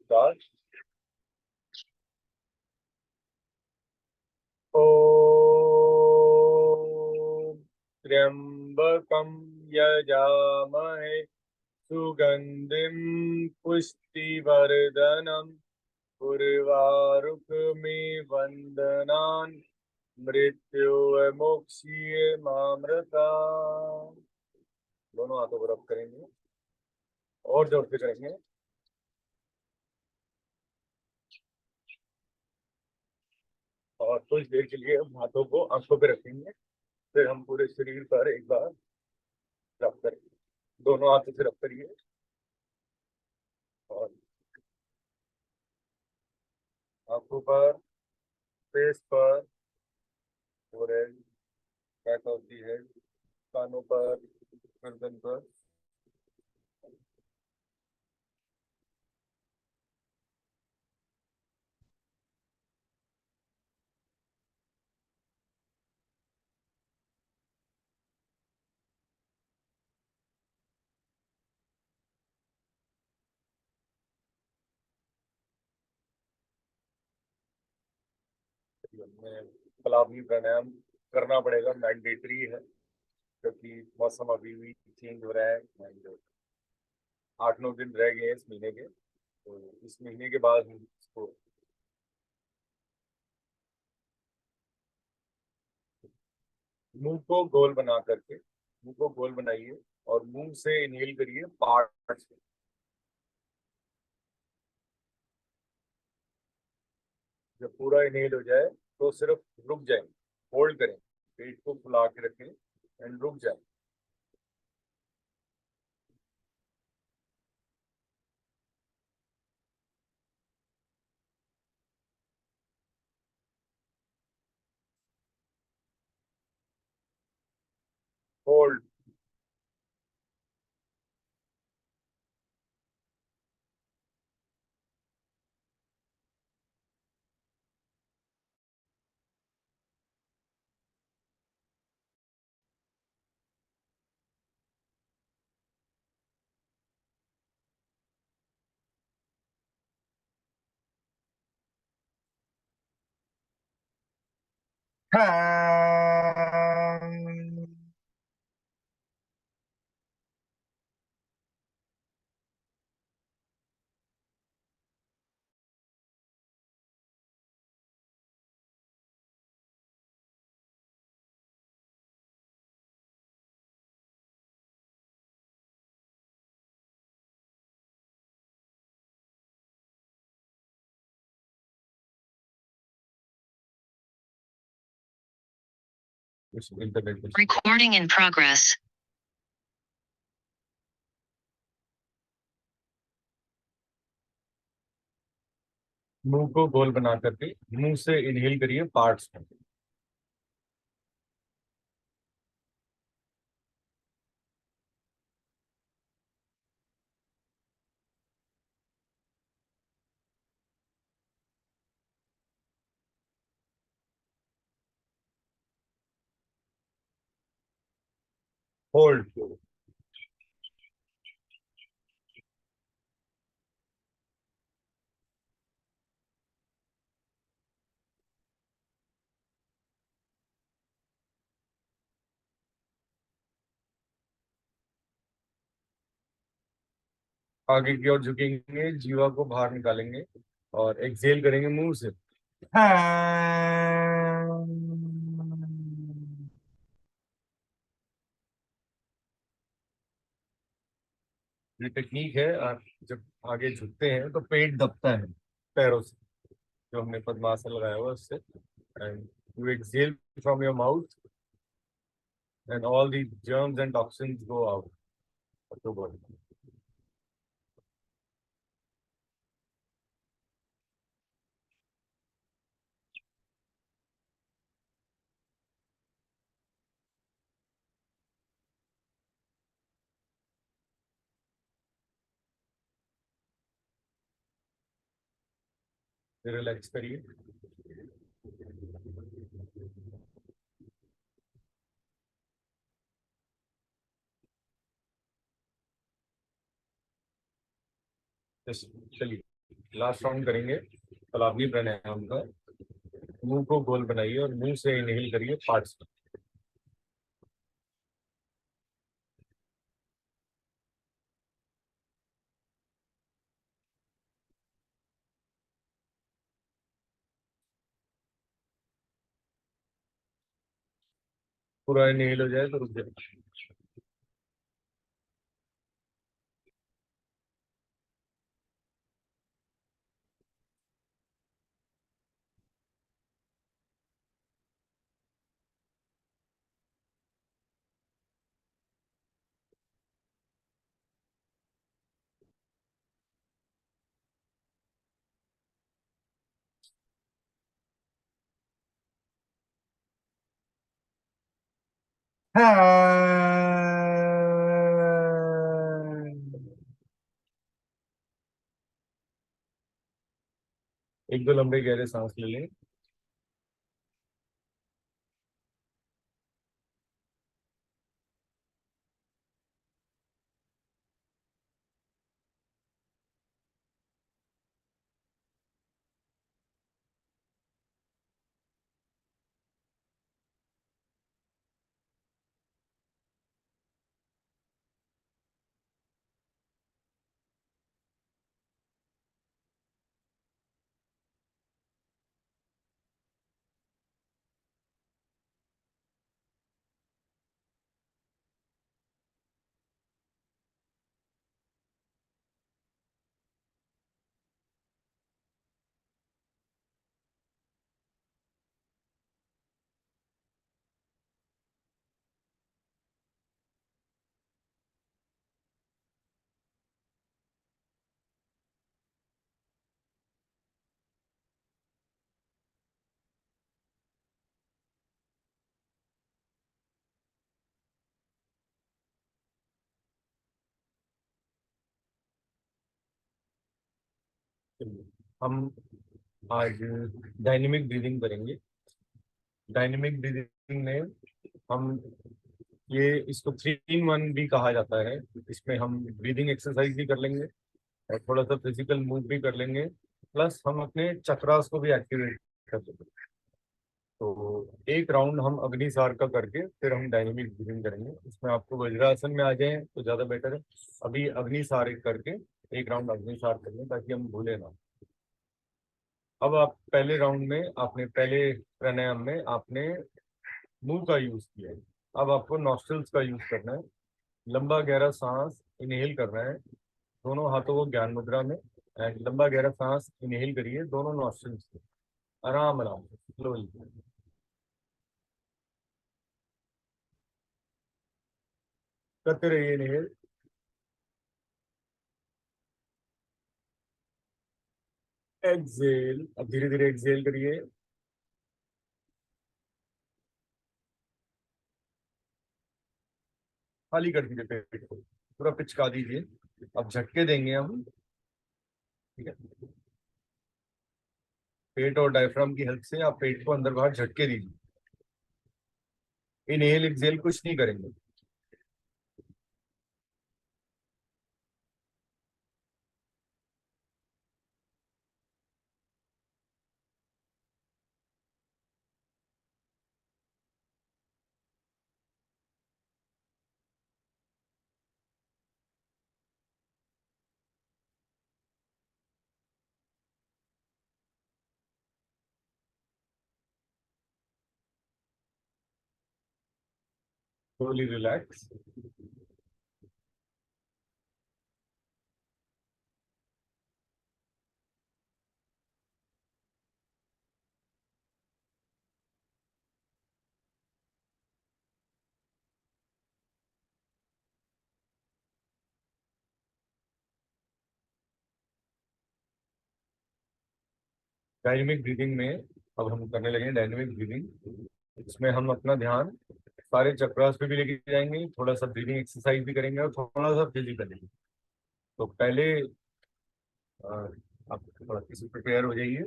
Start. ओम त्र्यंबकं यजामहे सुगंधिं पुष्टिवर्धनम् उर्वारुकमिव बन्धनान् मृत्योर्मुक्षीयमामृतात्। दोनों हाथों को रब करेंगे और जोर से करेंगे। और कुछ देर के लिए हम हाथों को आंखों पे रखेंगे, फिर हम पूरे शरीर पर एक बार रब करेंगे। दोनों हाथों से रब करिए और आंखों पर, फेस पर, फोrehead, बैक ऑफ दी हेड, कानों पर, गर्दन पर। हमें कपालभाति प्राणायाम करना पड़ेगा, मैंडेटरी है, क्योंकि मौसम अभी भी चेंज हो रहा है एंड 8-9 दिन रह गए हैं इस महीने के। तो इस महीने के बाद हम इसको मुंह को गोल बना करके, मुंह को गोल बनाइए और मुंह से इनहेल करिए पार्ट से। जब पूरा इनहेल हो जाए तो सिर्फ रुक जाए, होल्ड करें, पेट को फुला के रखें एंड रुक जाए। होल्ड। Recording in progress. मुंह को गोल बना करके मुंह से इनहेल करिए पार्ट्स में। होल्ड। आगे की ओर झुकेंगे, जीवा को बाहर निकालेंगे और एक्सहेल करेंगे मुंह से। ये टेक्निक है। आप जब आगे झुकते हैं तो पेट दबता है पैरों से, जो हमने पद्मासन लगाया हुआ उससे। And you exhale from your mouth and all the germs and toxins go out of the body. Relax करिए। चलिए। लास्ट राउंड करेंगे कलापनी प्राणायाम का। मुंह को गोल बनाइए और मुंह से इनहेल करिए 5। पूरा इनहेल हो जाए तो रुक जाए। एक दो लंबे गहरे सांस ले लें। हम आज डायनेमिक ब्रीदिंग करेंगे। डायनेमिक ब्रीदिंग में हम ये इसको 3 in 1 भी कहा जाता है। इसमें हम ब्रीदिंग एक्सरसाइज भी कर लेंगे और थोड़ा सा फिजिकल मूव भी कर लेंगे, प्लस हम अपने चक्रास को भी एक्टिवेट कर लेंगे। तो एक राउंड हम अग्निसार का करके फिर हम डायनेमिक ब्रीदिंग करेंगे। इसमें आपको वज्रासन में आ जाए तो ज्यादा बेटर है। अभी अग्निसार करके एक राउंड अग्निसार कर लें ताकि हम भूले ना। अब आप पहले राउंड में आपने पहले प्राणायाम में आपने मुंह का यूज किया है। अब आपको नॉस्ट्रल्स का यूज करना है। लंबा गहरा सांस इनहेल करना है दोनों हाथों को ज्ञान मुद्रा में। एंड लंबा गहरा सांस इनहेल करिए दोनों नॉस्ट्रल्स से, आराम आराम से स्लोली। करते रहिए इनहेल। एक्सेल, अब धीरे धीरे एक्सेल करिए। खाली कर दीजिए पेट को, पूरा पिचका दीजिए। अब झटके देंगे हम। ठीक है, पेट और डायफ्राम की हेल्प से आप पेट को अंदर बाहर झटके दीजिए। इनहेल एक्सेल कुछ नहीं करेंगे। Slowly relax. डायनेमिक ब्रीदिंग में अब हम करने लगे डायनेमिक ब्रीदिंग। इसमें हम अपना ध्यान सारे चक्रास पे भी लेके जाएंगे, थोड़ा सा ब्रीदिंग एक्सरसाइज भी करेंगे और थोड़ा सा फिजिकल। तो पहले आप थोड़ा किसी प्रिपेयर हो जाइए,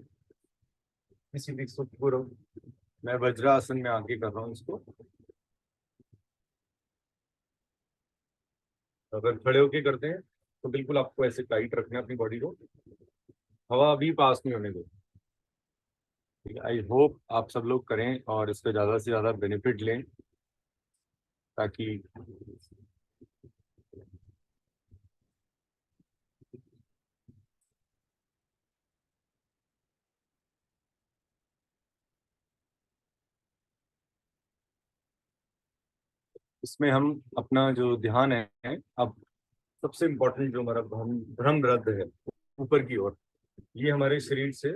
किसी भी सुख को मैं वज्रासन में आगे कर रहा हूँ इसको। अगर खड़े होके करते हैं तो बिल्कुल आपको ऐसे टाइट रखना है अपनी बॉडी को। हवा अभी पास नहीं होने दो। आई होप आप सब लोग करें और इसका ज़्यादा से ज़्यादा बेनिफिट लें, ताकि इसमें हम अपना जो ध्यान है, अब सबसे इम्पोर्टेंट जो हमारा भ्रम भ्रम रद्द है ऊपर की ओर, ये हमारे शरीर से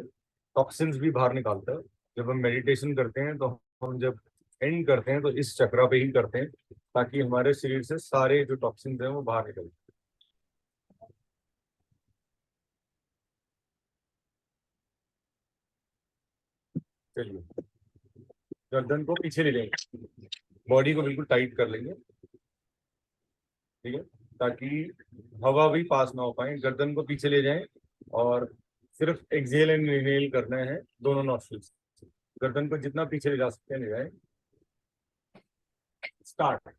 टॉक्सिन्स भी बाहर निकालता है। जब हम मेडिटेशन करते हैं तो हम जब एंड करते हैं तो इस चक्रा पे ही करते हैं, ताकि हमारे शरीर से सारे जो टॉक्सिन्स हैं वो बाहर निकल। चलिए, गर्दन को पीछे ले लेंगे, बॉडी को बिल्कुल टाइट कर लेंगे, ठीक है, ताकि हवा भी पास ना हो पाए। गर्दन को पीछे ले जाएं और सिर्फ एक्सहेल एंड इनहेल करना है दोनों नॉस्ट्रिल्स। गर्दन को जितना पीछे ले जा सकते हैं ले जाएं। स्टार्ट।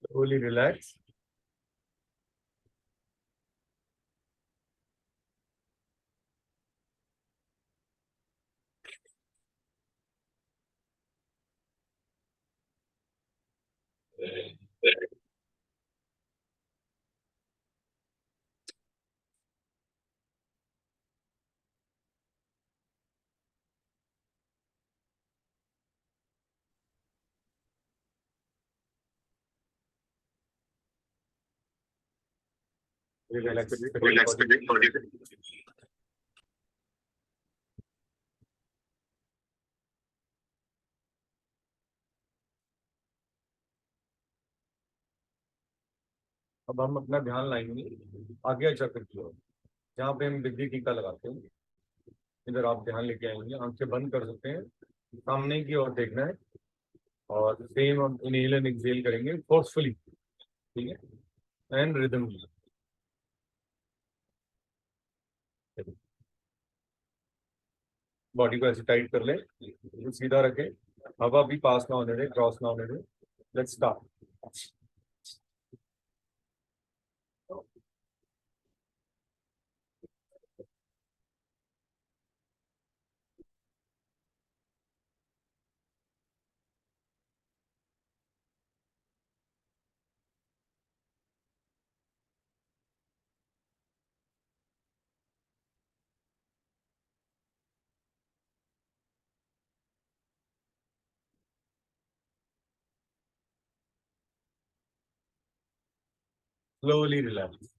slowly relax. रिलैक्स करिए बॉडी पे। अब हम अपना ध्यान लाएंगे आगे चक्र की ओर, जहाँ पे हम बिजली टीका लगाते हैं। इधर आप ध्यान लेके आएंगे, आंखें बंद कर सकते हैं, सामने की ओर देखना है, और सेम हम इनहेल एंड एक्सहेल करेंगे फोर्सफुली, ठीक है, एंड रिदम। बॉडी को ऐसे टाइट कर ले, बिल्कुल सीधा रखे, हवा भी पास ना होने दे, क्रॉस ना होने दे। Let's start. Slowly relax.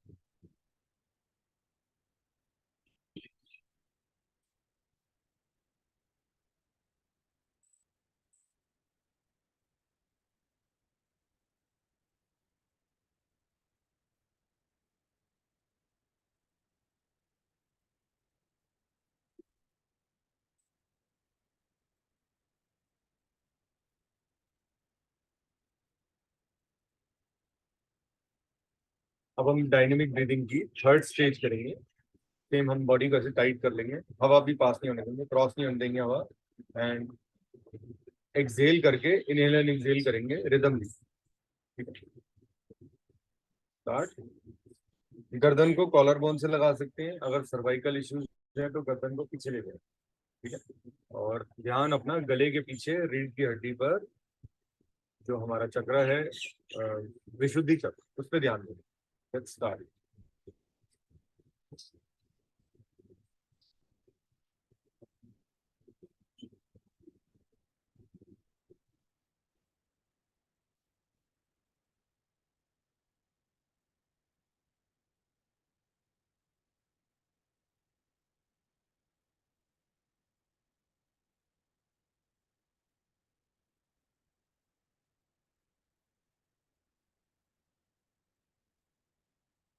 अब हम डायनेमिक ब्रीदिंग की थर्ड स्टेज करेंगे। सेम हम बॉडी को ऐसे टाइट कर लेंगे, हवा भी पास नहीं होने देंगे, क्रॉस नहीं होने देंगे हवा, एंड एक्सहेल करके इनहेल एंड एक्सहेल करेंगे रिदम भी, ठीक है। स्टार्ट। गर्दन को कॉलर बोन से लगा सकते हैं, अगर सर्वाइकल इश्यूज है तो गर्दन को पीछे ले जाए, ठीक है। और ध्यान अपना गले के पीछे रीढ़ की हड्डी पर, जो हमारा चक्र है विशुद्धि चक्र, उस पर ध्यान दें। Let's start.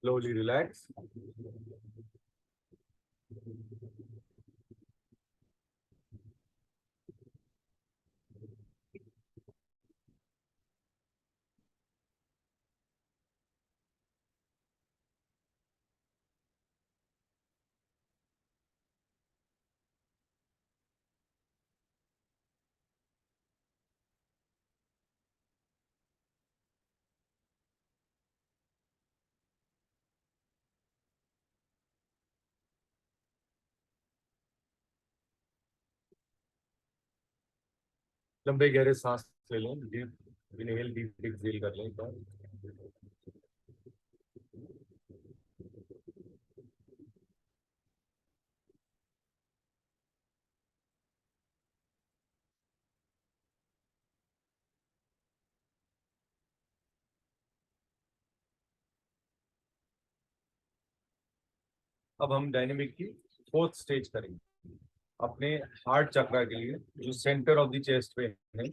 Slowly relax. लंबे गहरे सांस ले लें, डीप इनहेल डीप एक्सहेल कर लें एक बार। अब हम डायनेमिक की फोर्थ स्टेज करेंगे अपने हार्ट चक्रा के लिए, जो सेंटर ऑफ द चेस्ट पे है,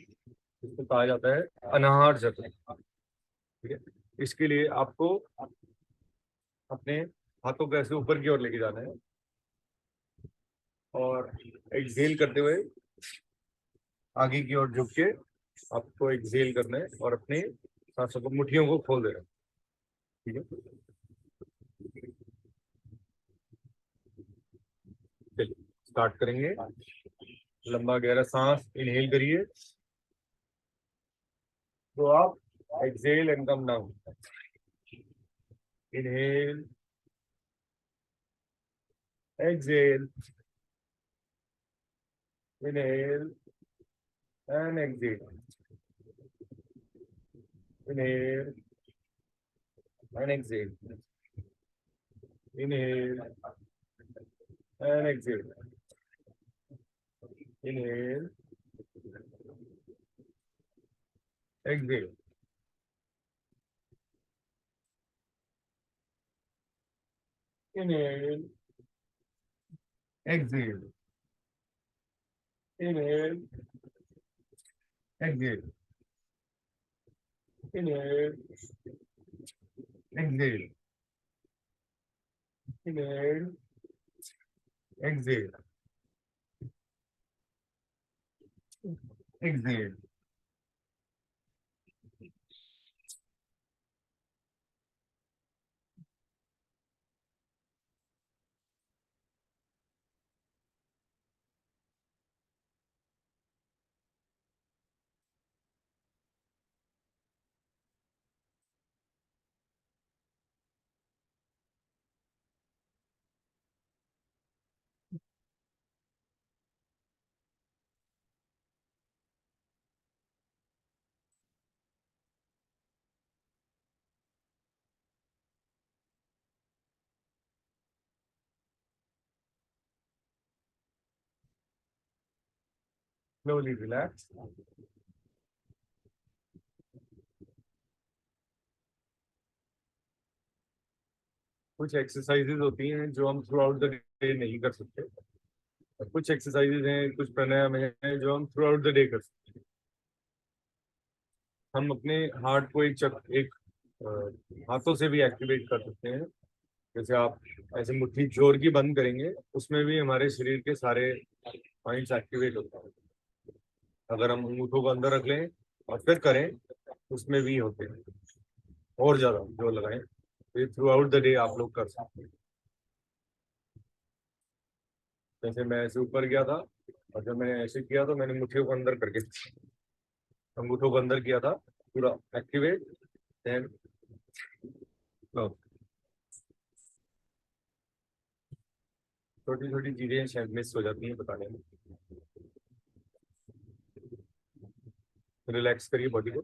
इसको कहा जाता है अनाहर चक्र। ठीक है, इसके लिए आपको अपने हाथों को ऐसे ऊपर की ओर लेके जाना है और एक्सहेल करते हुए आगे की ओर झुक के आपको एक्सहेल करना है और अपने सांसों को, मुट्ठियों को खोल देना है। ठीक है, चलिए स्टार्ट करेंगे। लंबा गहरा सांस इनहेल करिए, तो आप exhale and come down. Inhale, exhale, inhale and exhale, inhale and exhale, inhale and exhale, inhale, exhale, inhale, exhale, inhale, exhale, inhale, exhale, inhale, exhale, exhale. Slowly relax. कुछ एक्सरसाइजेज होती हैं जो हम थ्रू आउट द डे नहीं कर सकते, और कुछ एक्सरसाइजेज हैं, कुछ प्राणायाम हैं जो हम थ्रू आउट द डे कर सकते हैं। हम अपने हार्ट को एक हाथों से भी एक्टिवेट कर सकते हैं। जैसे आप ऐसे मुट्ठी जोर की बंद करेंगे, उसमें भी हमारे शरीर के सारे पॉइंट्स एक्टिवेट होते हैं। अगर हम अंगूठों को अंदर रख लें और फिर करें, उसमें भी होते हैं। और ज्यादा जोर लगाएं, तो ये थ्रू आउट द डे आप लोग कर सकते हैं। जैसे मैं ऐसे ऊपर गया था, और जब मैंने ऐसे किया तो मैंने मुट्ठियों को अंदर करके अंगूठों को अंदर किया था, पूरा एक्टिवेट, देन छोटी छोटी चीजें शायद मिस हो जाती हैं बताने में। रिलैक्स करिए बॉडी को।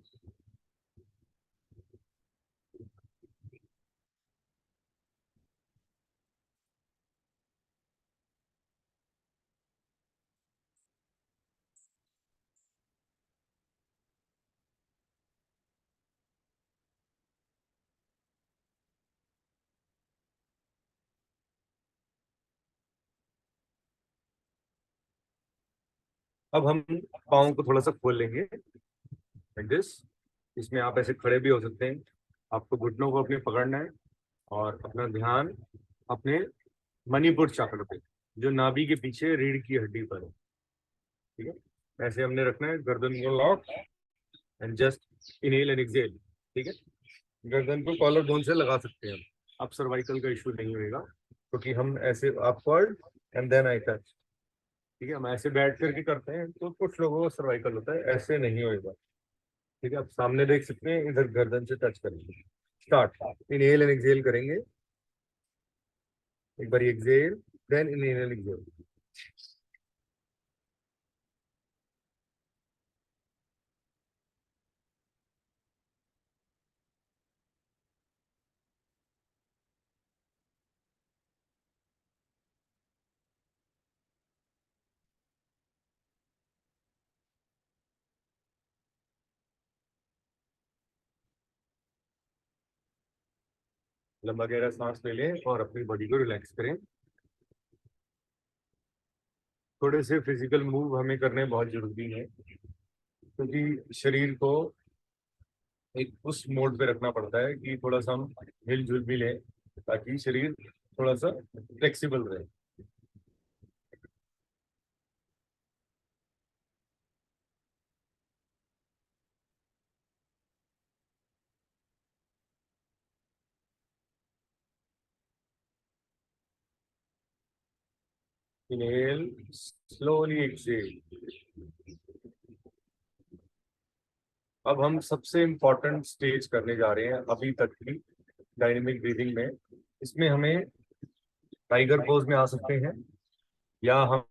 अब हम पाँव को थोड़ा सा खोल लेंगे, लाइक दिस। इसमें आप ऐसे खड़े भी हो सकते हैं। आपको घुटनों को अपने पकड़ना है और अपना ध्यान अपने मणिपुर चक्र पे, जो नाभि के पीछे रीढ़ की हड्डी पर है। ठीक है, ऐसे हमने रखना है, गर्दन को lock and just inhale and exhale. ठीक है, गर्दन को कॉलर बोन से लगा सकते हैं हम। अब सर्वाइकल का इशू नहीं होगा, क्योंकि हम ऐसे upward and then I touch. ठीक है, हम ऐसे बैठ करके करते हैं तो कुछ लोगों को सर्वाइकल होता है, ऐसे नहीं होगा। ठीक है, आप सामने देख सकते हैं, इधर गर्दन से टच करेंगे। स्टार्ट, इनहेल एंड एक्सहेल करेंगे। एक बार exhale, then inhale and exhale. लंबा गहरा सांस ले लें और अपनी बॉडी को रिलैक्स करें। थोड़े से फिजिकल मूव हमें करने बहुत जरूरी है, क्योंकि शरीर को एक उस मोड पे रखना पड़ता है कि थोड़ा सा हम हिलजुल भी लें, ताकि शरीर थोड़ा सा फ्लेक्सिबल रहे। Inhale, slowly exhale. अब हम सबसे इम्पोर्टेंट स्टेज करने जा रहे हैं अभी तक की डायनेमिक ब्रीदिंग में। इसमें हमें टाइगर पोज में आ सकते हैं, या हम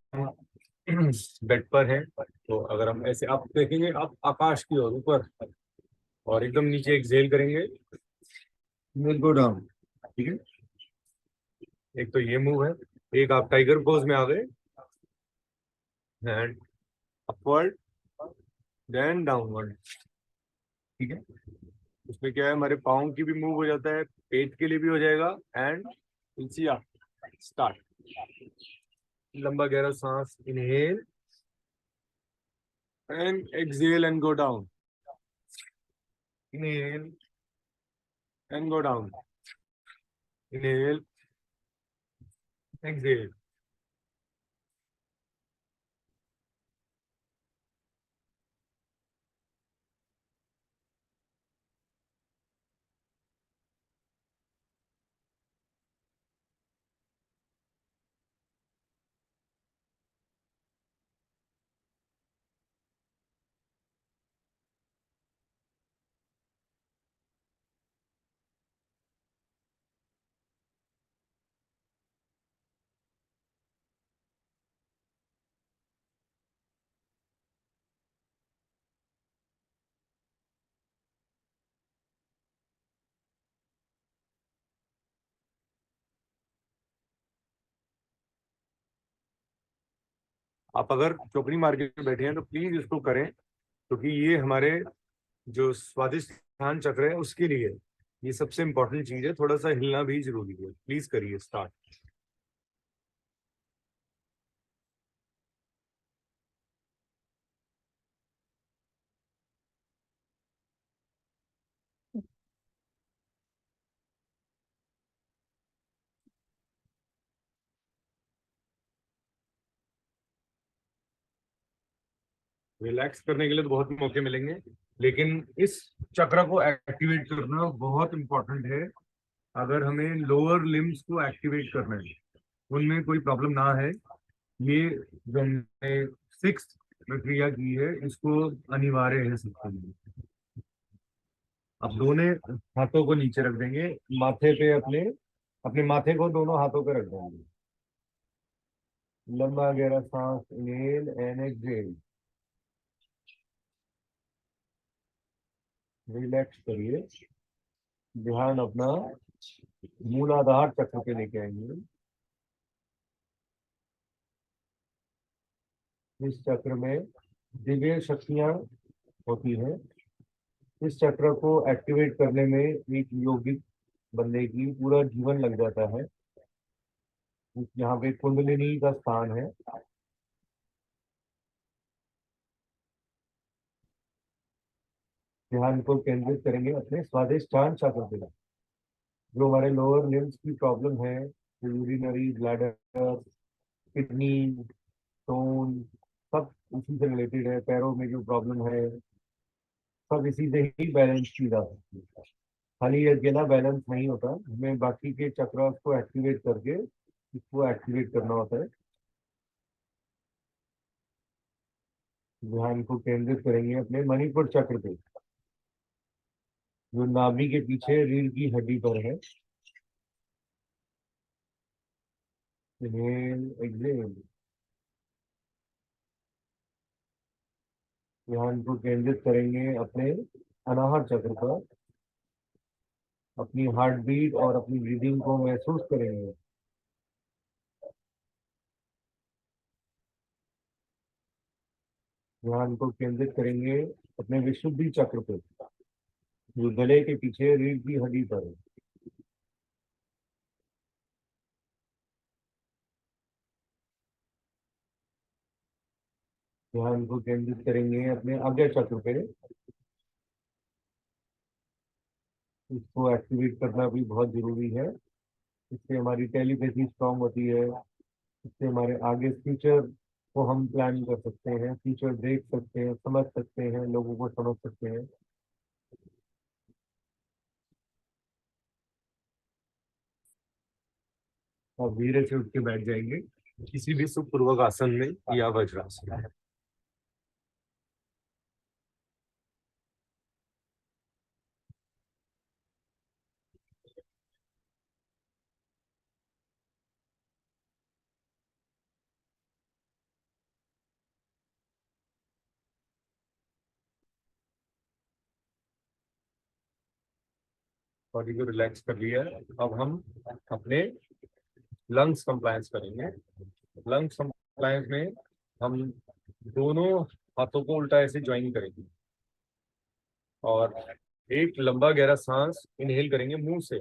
बेड पर हैं तो अगर हम ऐसे आप देखेंगे, आप आकाश की ओर ऊपर और एकदम नीचे एक्सहेल करेंगे, गो डाउन। ठीक है, एक तो ये मूव है। एक आप टाइगर पोज में आ गए, हैंड अपवर्ड देन डाउनवर्ड। ठीक है, उसमें क्या है, हमारे पाँव की भी मूव हो जाता है, पेट के लिए भी हो जाएगा। And start. लंबा गहरा सांस, inhale and exhale and go down. Inhale and go down. Inhale, exhale. आप अगर चौकड़ी मार के बैठे हैं तो प्लीज इसको करें, क्योंकि ये हमारे जो स्वादिष्ट ध्यान चक्र है उसके लिए ये सबसे इंपॉर्टेंट चीज है। थोड़ा सा हिलना भी जरूरी है। प्लीज करिए स्टार्ट। रिलैक्स करने के लिए तो बहुत मौके मिलेंगे, लेकिन इस चक्र को एक्टिवेट करना बहुत इंपॉर्टेंट है। अगर हमें लोअर लिम्स को एक्टिवेट करना है, उनमें कोई प्रॉब्लम ना है, ये जो हमने सिक्स प्रक्रिया की है इसको अनिवार्य है सबके लिए। अब दोनों हाथों को नीचे रख देंगे, माथे पे अपने अपने माथे को दोनों हाथों पे रख देंगे। लंबा गहरा सांस, इनहेल एंड एक्सहेल। रिलैक्स करिए, ध्यान अपना मूलाधार चक्र पे लेके आएंगे। इस चक्र में दिव्य शक्तियां होती हैं। इस चक्र को एक्टिवेट करने में एक योगिक बंदे की पूरा जीवन लग जाता है। यहाँ पे कुंडलिनी का स्थान है। ध्यान को केंद्रित करेंगे अपने स्वादिष्टान चक्र पे। जो हमारे लोअर लिम्स की प्रॉब्लम है, यूरिनरी ब्लैडर, किडनी स्टोन, सब इसी से रिलेटेड है। पैरों में जो प्रॉब्लम है, सब इसी से ही बैलेंस की जा सकती है। खाली ये अकेला बैलेंस नहीं होता, हमें बाकी के चक्र को एक्टिवेट करके इसको एक्टिवेट करना होता है। ध्यान को केंद्रित करेंगे अपने मणिपुर चक्र पे, जो नाभि के पीछे रीढ़ की हड्डी पर है। Inhale exhale. ध्यान को केंद्रित करेंगे अपने अनाहत चक्र पर। अपनी हार्ट बीट और अपनी ब्रीदिंग को महसूस करेंगे। ध्यान को केंद्रित करेंगे अपने विशुद्धि चक्र पे, जो गले के पीछे रीढ़ की हड्डी पर है। ध्यान को केंद्रित करेंगे अपने आज्ञा चक्र पे। इसको एक्टिवेट करना भी बहुत जरूरी है। इससे हमारी टेलीपैथी स्ट्रांग होती है। इससे हमारे आगे फ्यूचर को हम प्लान कर सकते हैं, फ्यूचर देख सकते हैं, समझ सकते हैं, लोगों को समझ सकते हैं। और धीरे से उठ के बैठ जाएंगे किसी भी सुखपूर्वक आसन में या वज्रासन में। बॉडी को रिलैक्स कर लिया है। अब हम अपने लंग्स कंप्लायंस करेंगे। लंग्स कंप्लायंस में हम दोनों हाथों को उल्टा ऐसे ज्वाइन करेंगे और एक लंबा गहरा सांस इनहेल करेंगे मुंह से।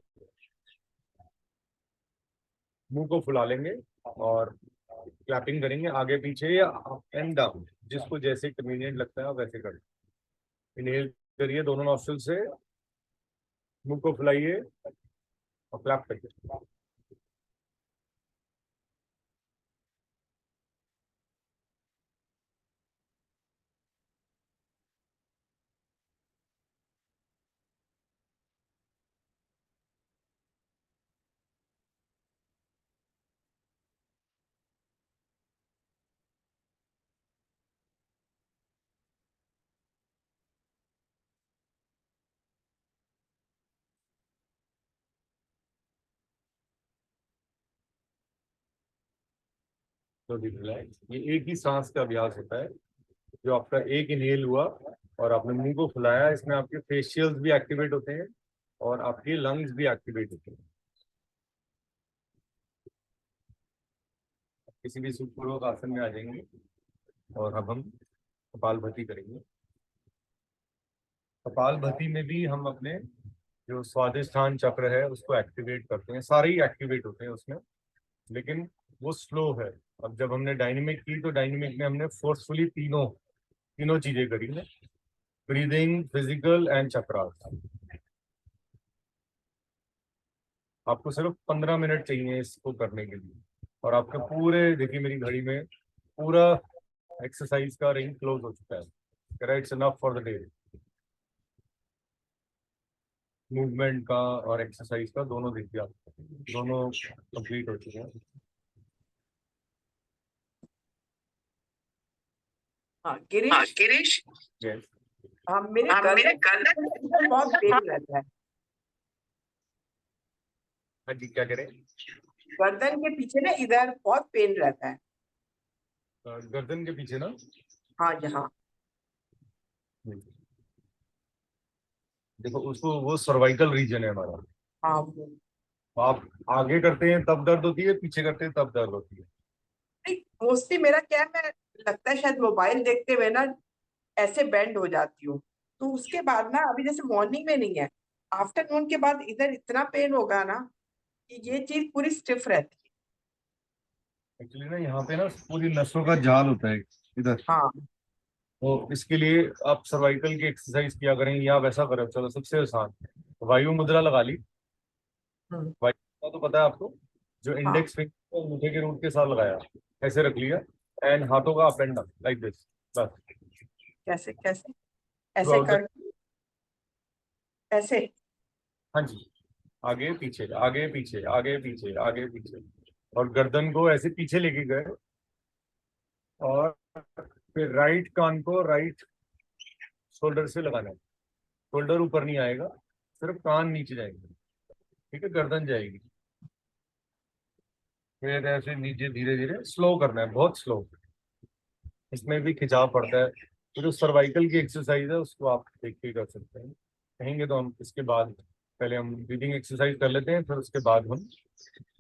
मुंह को फुला लेंगे और क्लैपिंग करेंगे आगे पीछे या अप एंड डाउन, जिसको जैसे कन्वीनियंट लगता है आप वैसे करें। इनहेल करिए दोनों नॉस्ट्रिल से, मुंह को फुलाइए और क्लैप करिए। तो रिलैक्स, ये एक ही सांस का अभ्यास होता है। जो आपका एक इनहेल हुआ और आपने मुंह को फुलाया, इसमें आपके फेशियल्स भी एक्टिवेट होते हैं और आपके लंग्स भी एक्टिवेट होते हैं। किसी भी सुखपूर्वक आसन में आ जाएंगे और अब हम कपालभाति करेंगे। कपालभाति में भी हम अपने जो स्वादिष्ठान चक्र है उसको एक्टिवेट करते हैं। सारे ही एक्टिवेट होते हैं उसमें, लेकिन वो स्लो है। अब जब हमने डायनेमिक की तो डायनेमिक में हमने फोर्सफुली तीनों तीनों चीजें करी है, ब्रीदिंग, फिजिकल एंड चक्रास। आपको सिर्फ 15 मिनट चाहिए इसको करने के लिए और आपके पूरे, देखिए मेरी घड़ी में पूरा एक्सरसाइज का रिंग क्लोज हो चुका है। It's enough for the day. Movement का और एक्सरसाइज का दोनों देखिए, आप दोनों कंप्लीट हो चुके हैं। हाँ गिरीश, यस। मेरे गर्दन बहुत पेन रहता है। हाँ जी, क्या करें? गर्दन के पीछे ना इधर बहुत पेन रहता है। गर्दन के पीछे ना? हाँ यहाँ देखो, उसको वो सर्वाइकल रीजन है हमारा। हाँ आप आगे करते हैं तब दर्द होती है, पीछे करते हैं तब दर्द होती है। मोस्टली मेरा क्या है, मैं लगता है शायद मोबाइल देखते हुए ना ऐसे बेंड हो जाती हूँ। तो उसके बाद ना, अभी जैसे मॉर्निंग में नहीं है, आफ्टरनून के बाद इधर इतना पेन होगा ना कि ये चीज पूरी स्टिफ रहती एक्चुअली ना यहाँ पे ना पूरी नसों का जाल होता है इधर। है। हाँ तो इसके लिए आप सर्वाइकल की एक्सरसाइज किया करें या वैसा करें। चलो, सबसे आसान वायु मुद्रा लगा ली। हम्म, वायु मुद्रा तो पता है आपको, जो हाँ इंडेक्स फिंगर को अंगूठे के रूट के साथ लगाया, ऐसे रख लिया एंड हाथों का up and down like this, बस। कैसे कैसे ऐसे थ्रू कर, ऐसे। हाँ जी, आगे पीछे आगे पीछे आगे पीछे आगे पीछे, और गर्दन को ऐसे पीछे लेके गए और फिर राइट कान को राइट शोल्डर से लगाना है। शोल्डर ऊपर नहीं आएगा, सिर्फ कान नीचे जाएंगे। ठीक है, गर्दन जाएगी। फिर ऐसे नीचे धीरे धीरे स्लो करना है, बहुत स्लो। इसमें भी खिंचाव पड़ता है। तो जो सर्वाइकल की एक्सरसाइज है उसको आप देख के कर सकते हैं। कहेंगे तो हम इसके बाद पहले हम ब्रीदिंग एक्सरसाइज कर लेते हैं, फिर उसके बाद हम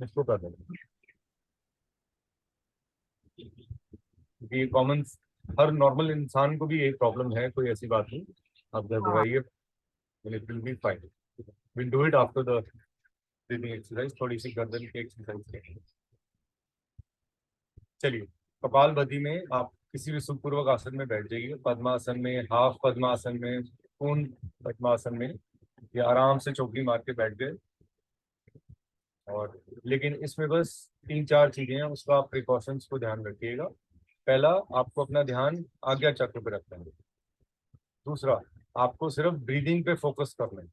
इसको कर लेते हैं। ये कॉमन, हर नॉर्मल इंसान को भी एक प्रॉब्लम है, कोई ऐसी बात नहीं। आप हाँ घबराइए, it will be fine. Will do it after the breathing exercise. थोड़ी सी गर्दन की एक्सरसाइज करेंगे। चलिए, कपालभाति में आप किसी भी सुखपूर्वक आसन में बैठ जाइए, पद्मासन में, हाफ पद्मासन में, पूर्ण पद्मासन में, या आराम से चौकी मार के बैठ गए। और लेकिन इसमें बस 3-4 चीजें हैं, उसका आप प्रिकॉशंस को ध्यान रखिएगा। पहला, आपको अपना ध्यान आज्ञा चक्र पे रखना है। दूसरा, आपको सिर्फ ब्रीदिंग पे फोकस करना है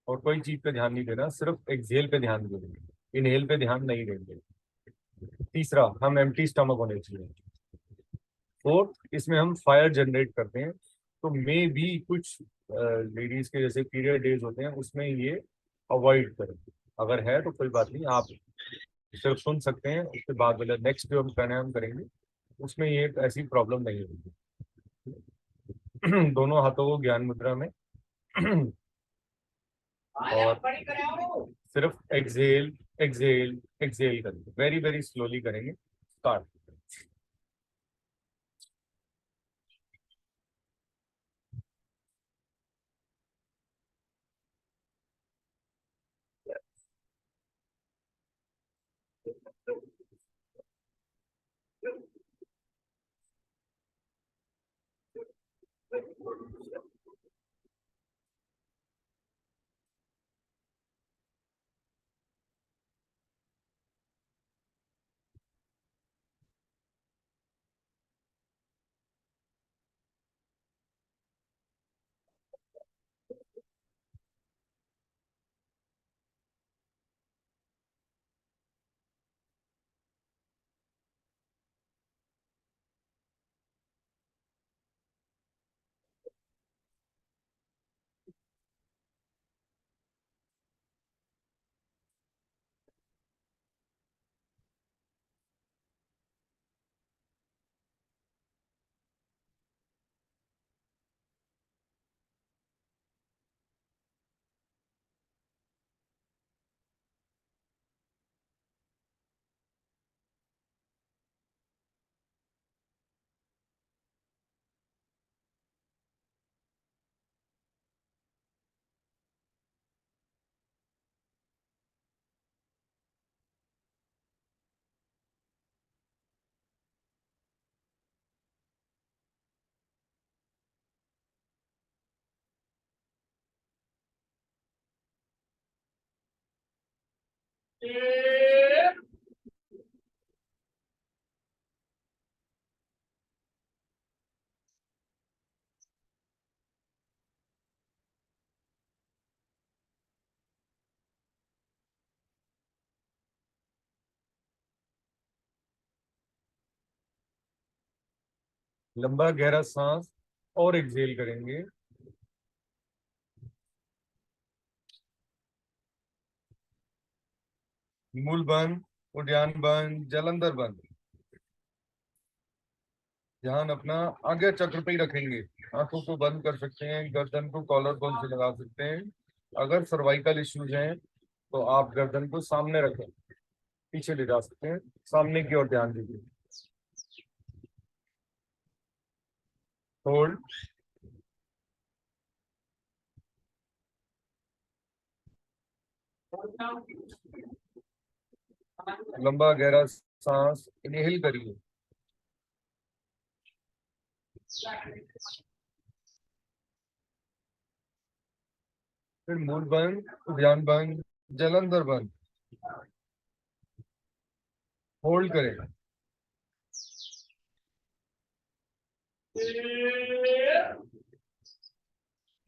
और कोई चीज पे ध्यान नहीं देना, सिर्फ एक्सहेल पे ध्यान देंगे, इनहेल पे ध्यान नहीं देंगे। तीसरा, हम एम्प्टी स्टमक होने चाहिए। फोर्थ, इसमें हम फायर जनरेट करते हैं, तो मे भी कुछ लेडीज के जैसे पीरियड डेज होते हैं उसमें ये अवॉइड करें। अगर है तो कोई बात नहीं, आप सिर्फ सुन सकते हैं, उसके बाद मतलब नेक्स्ट जो हम प्राणायाम करेंगे उसमें ये ऐसी प्रॉब्लम नहीं होगी। दोनों हाथों को ज्ञान मुद्रा में और सिर्फ एक्सहेल एक्सहेल एक्सहेल करेंगे, वेरी वेरी स्लोली करेंगे। स्टार्ट। लंबा गहरा सांस और एक्सहेल करेंगे। मूल बंद, उद्यान बंद, जलंधर बंद। ध्यान अपना आगे चक्र पे ही रखेंगे। आंखों को बंद कर सकते हैं, गर्दन को कॉलर बोन से लगा सकते हैं। अगर सर्वाइकल इश्यूज हैं तो आप गर्दन को सामने रखें, पीछे ले जा सकते हैं, सामने की ओर ध्यान दीजिए। होल्ड। लंबा गहरा सांस इनहेल करिए। फिर मूल बंद, उद्यान बंद, जलंधर बंद। होल्ड करें।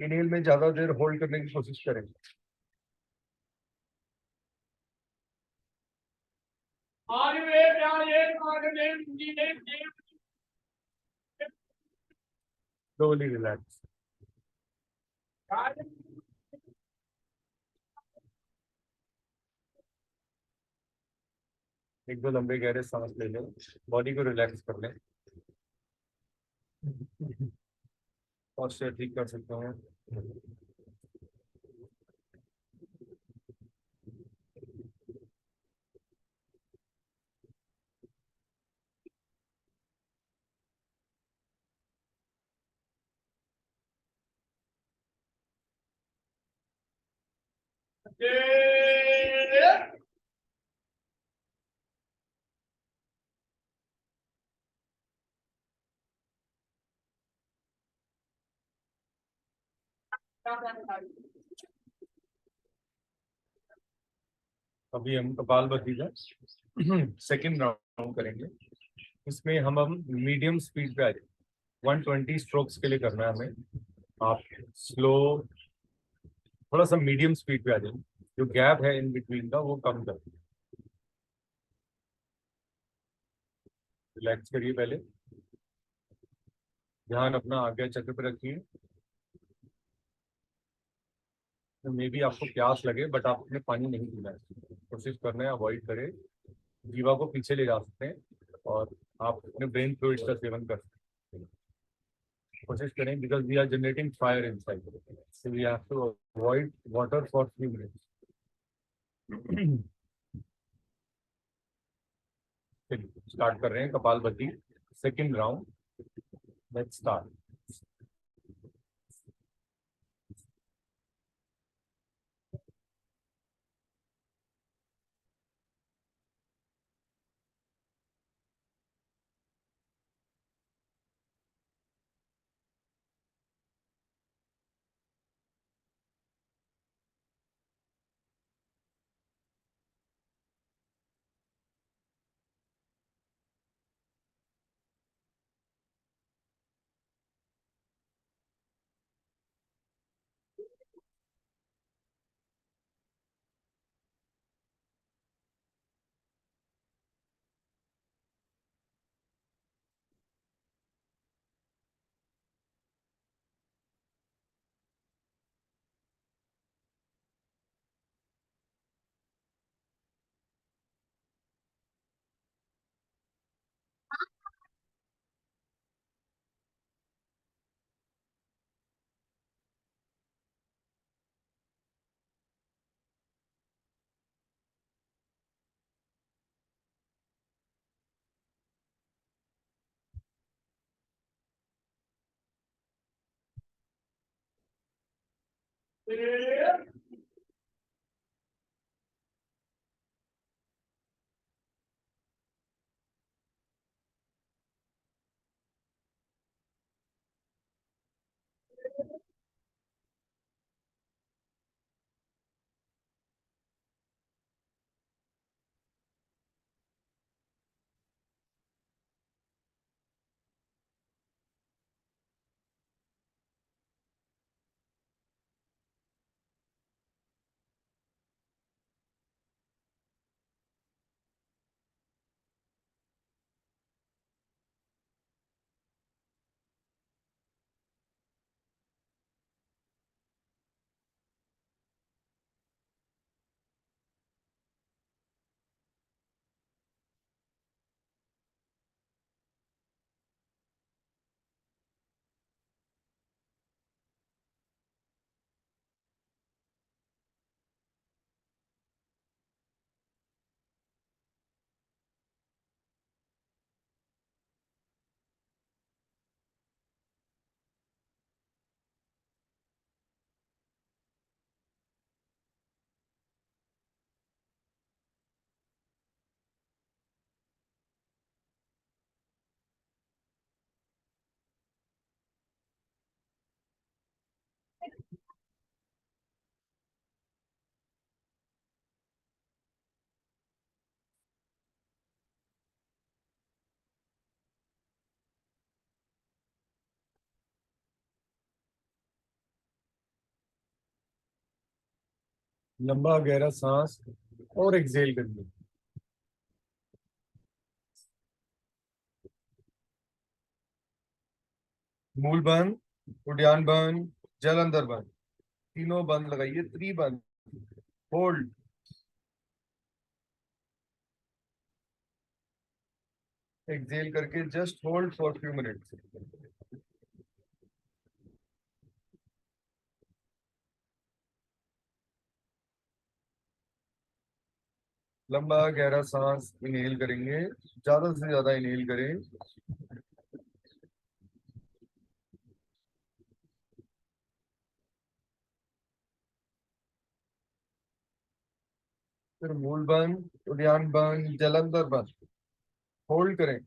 इनहेल में ज्यादा देर होल्ड करने की कोशिश करें। Slowly relax. एक दो लंबे गहरे सांस ले लें, बॉडी को रिलैक्स कर लें। पोस्चर ठीक कर सकते हैं। अभी हम कपालभाति का सेकेंड राउंड करेंगे। इसमें हम मीडियम स्पीड पे आ जाए, 120 स्ट्रोक्स के लिए करना है हमें। आप स्लो, थोड़ा सा मीडियम स्पीड पे आ जाए, जो गैप है इन बिटवीन का वो कम कर। रिलैक्स करिए, पहले ध्यान अपना आज्ञा चक्र पे रखिए। तो मे भी आपको प्यास लगे बट आपने पानी नहीं पीना है, कोशिश करना है अवॉइड करें। जीवा को पीछे ले जा सकते हैं और आप अपने ब्रेन फ्लूइड्स का सेवन कर सकते हैं। कोशिश करें because we are generating fire inside, so we have to avoid water for few minutes. Start कर रहे हैं kapalbhati second round. Let's start. लंबा गहरा सांस और एक्सेल करिए। मूल बंद, उद्यान बंद, जल अंदर बंद, तीनों बंद लगाइए। थ्री बंद, होल्ड, एक्सेल करके just hold for few minutes. लंबा गहरा सांस इनहेल करेंगे, ज्यादा से ज्यादा इनहेल करें। फिर मूल बंद, उद्यान बंद, जलंधर बंद, होल्ड करें।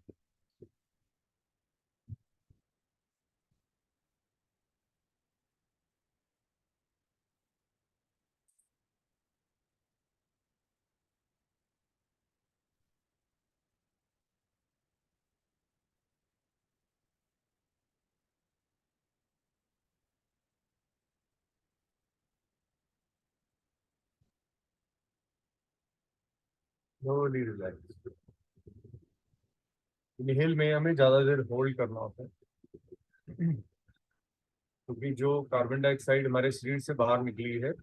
Slowly relax. इनहेल में हमें ज्यादा देर होल्ड करना होता है, क्योंकि जो कार्बन डाइऑक्साइड हमारे शरीर से बाहर निकली है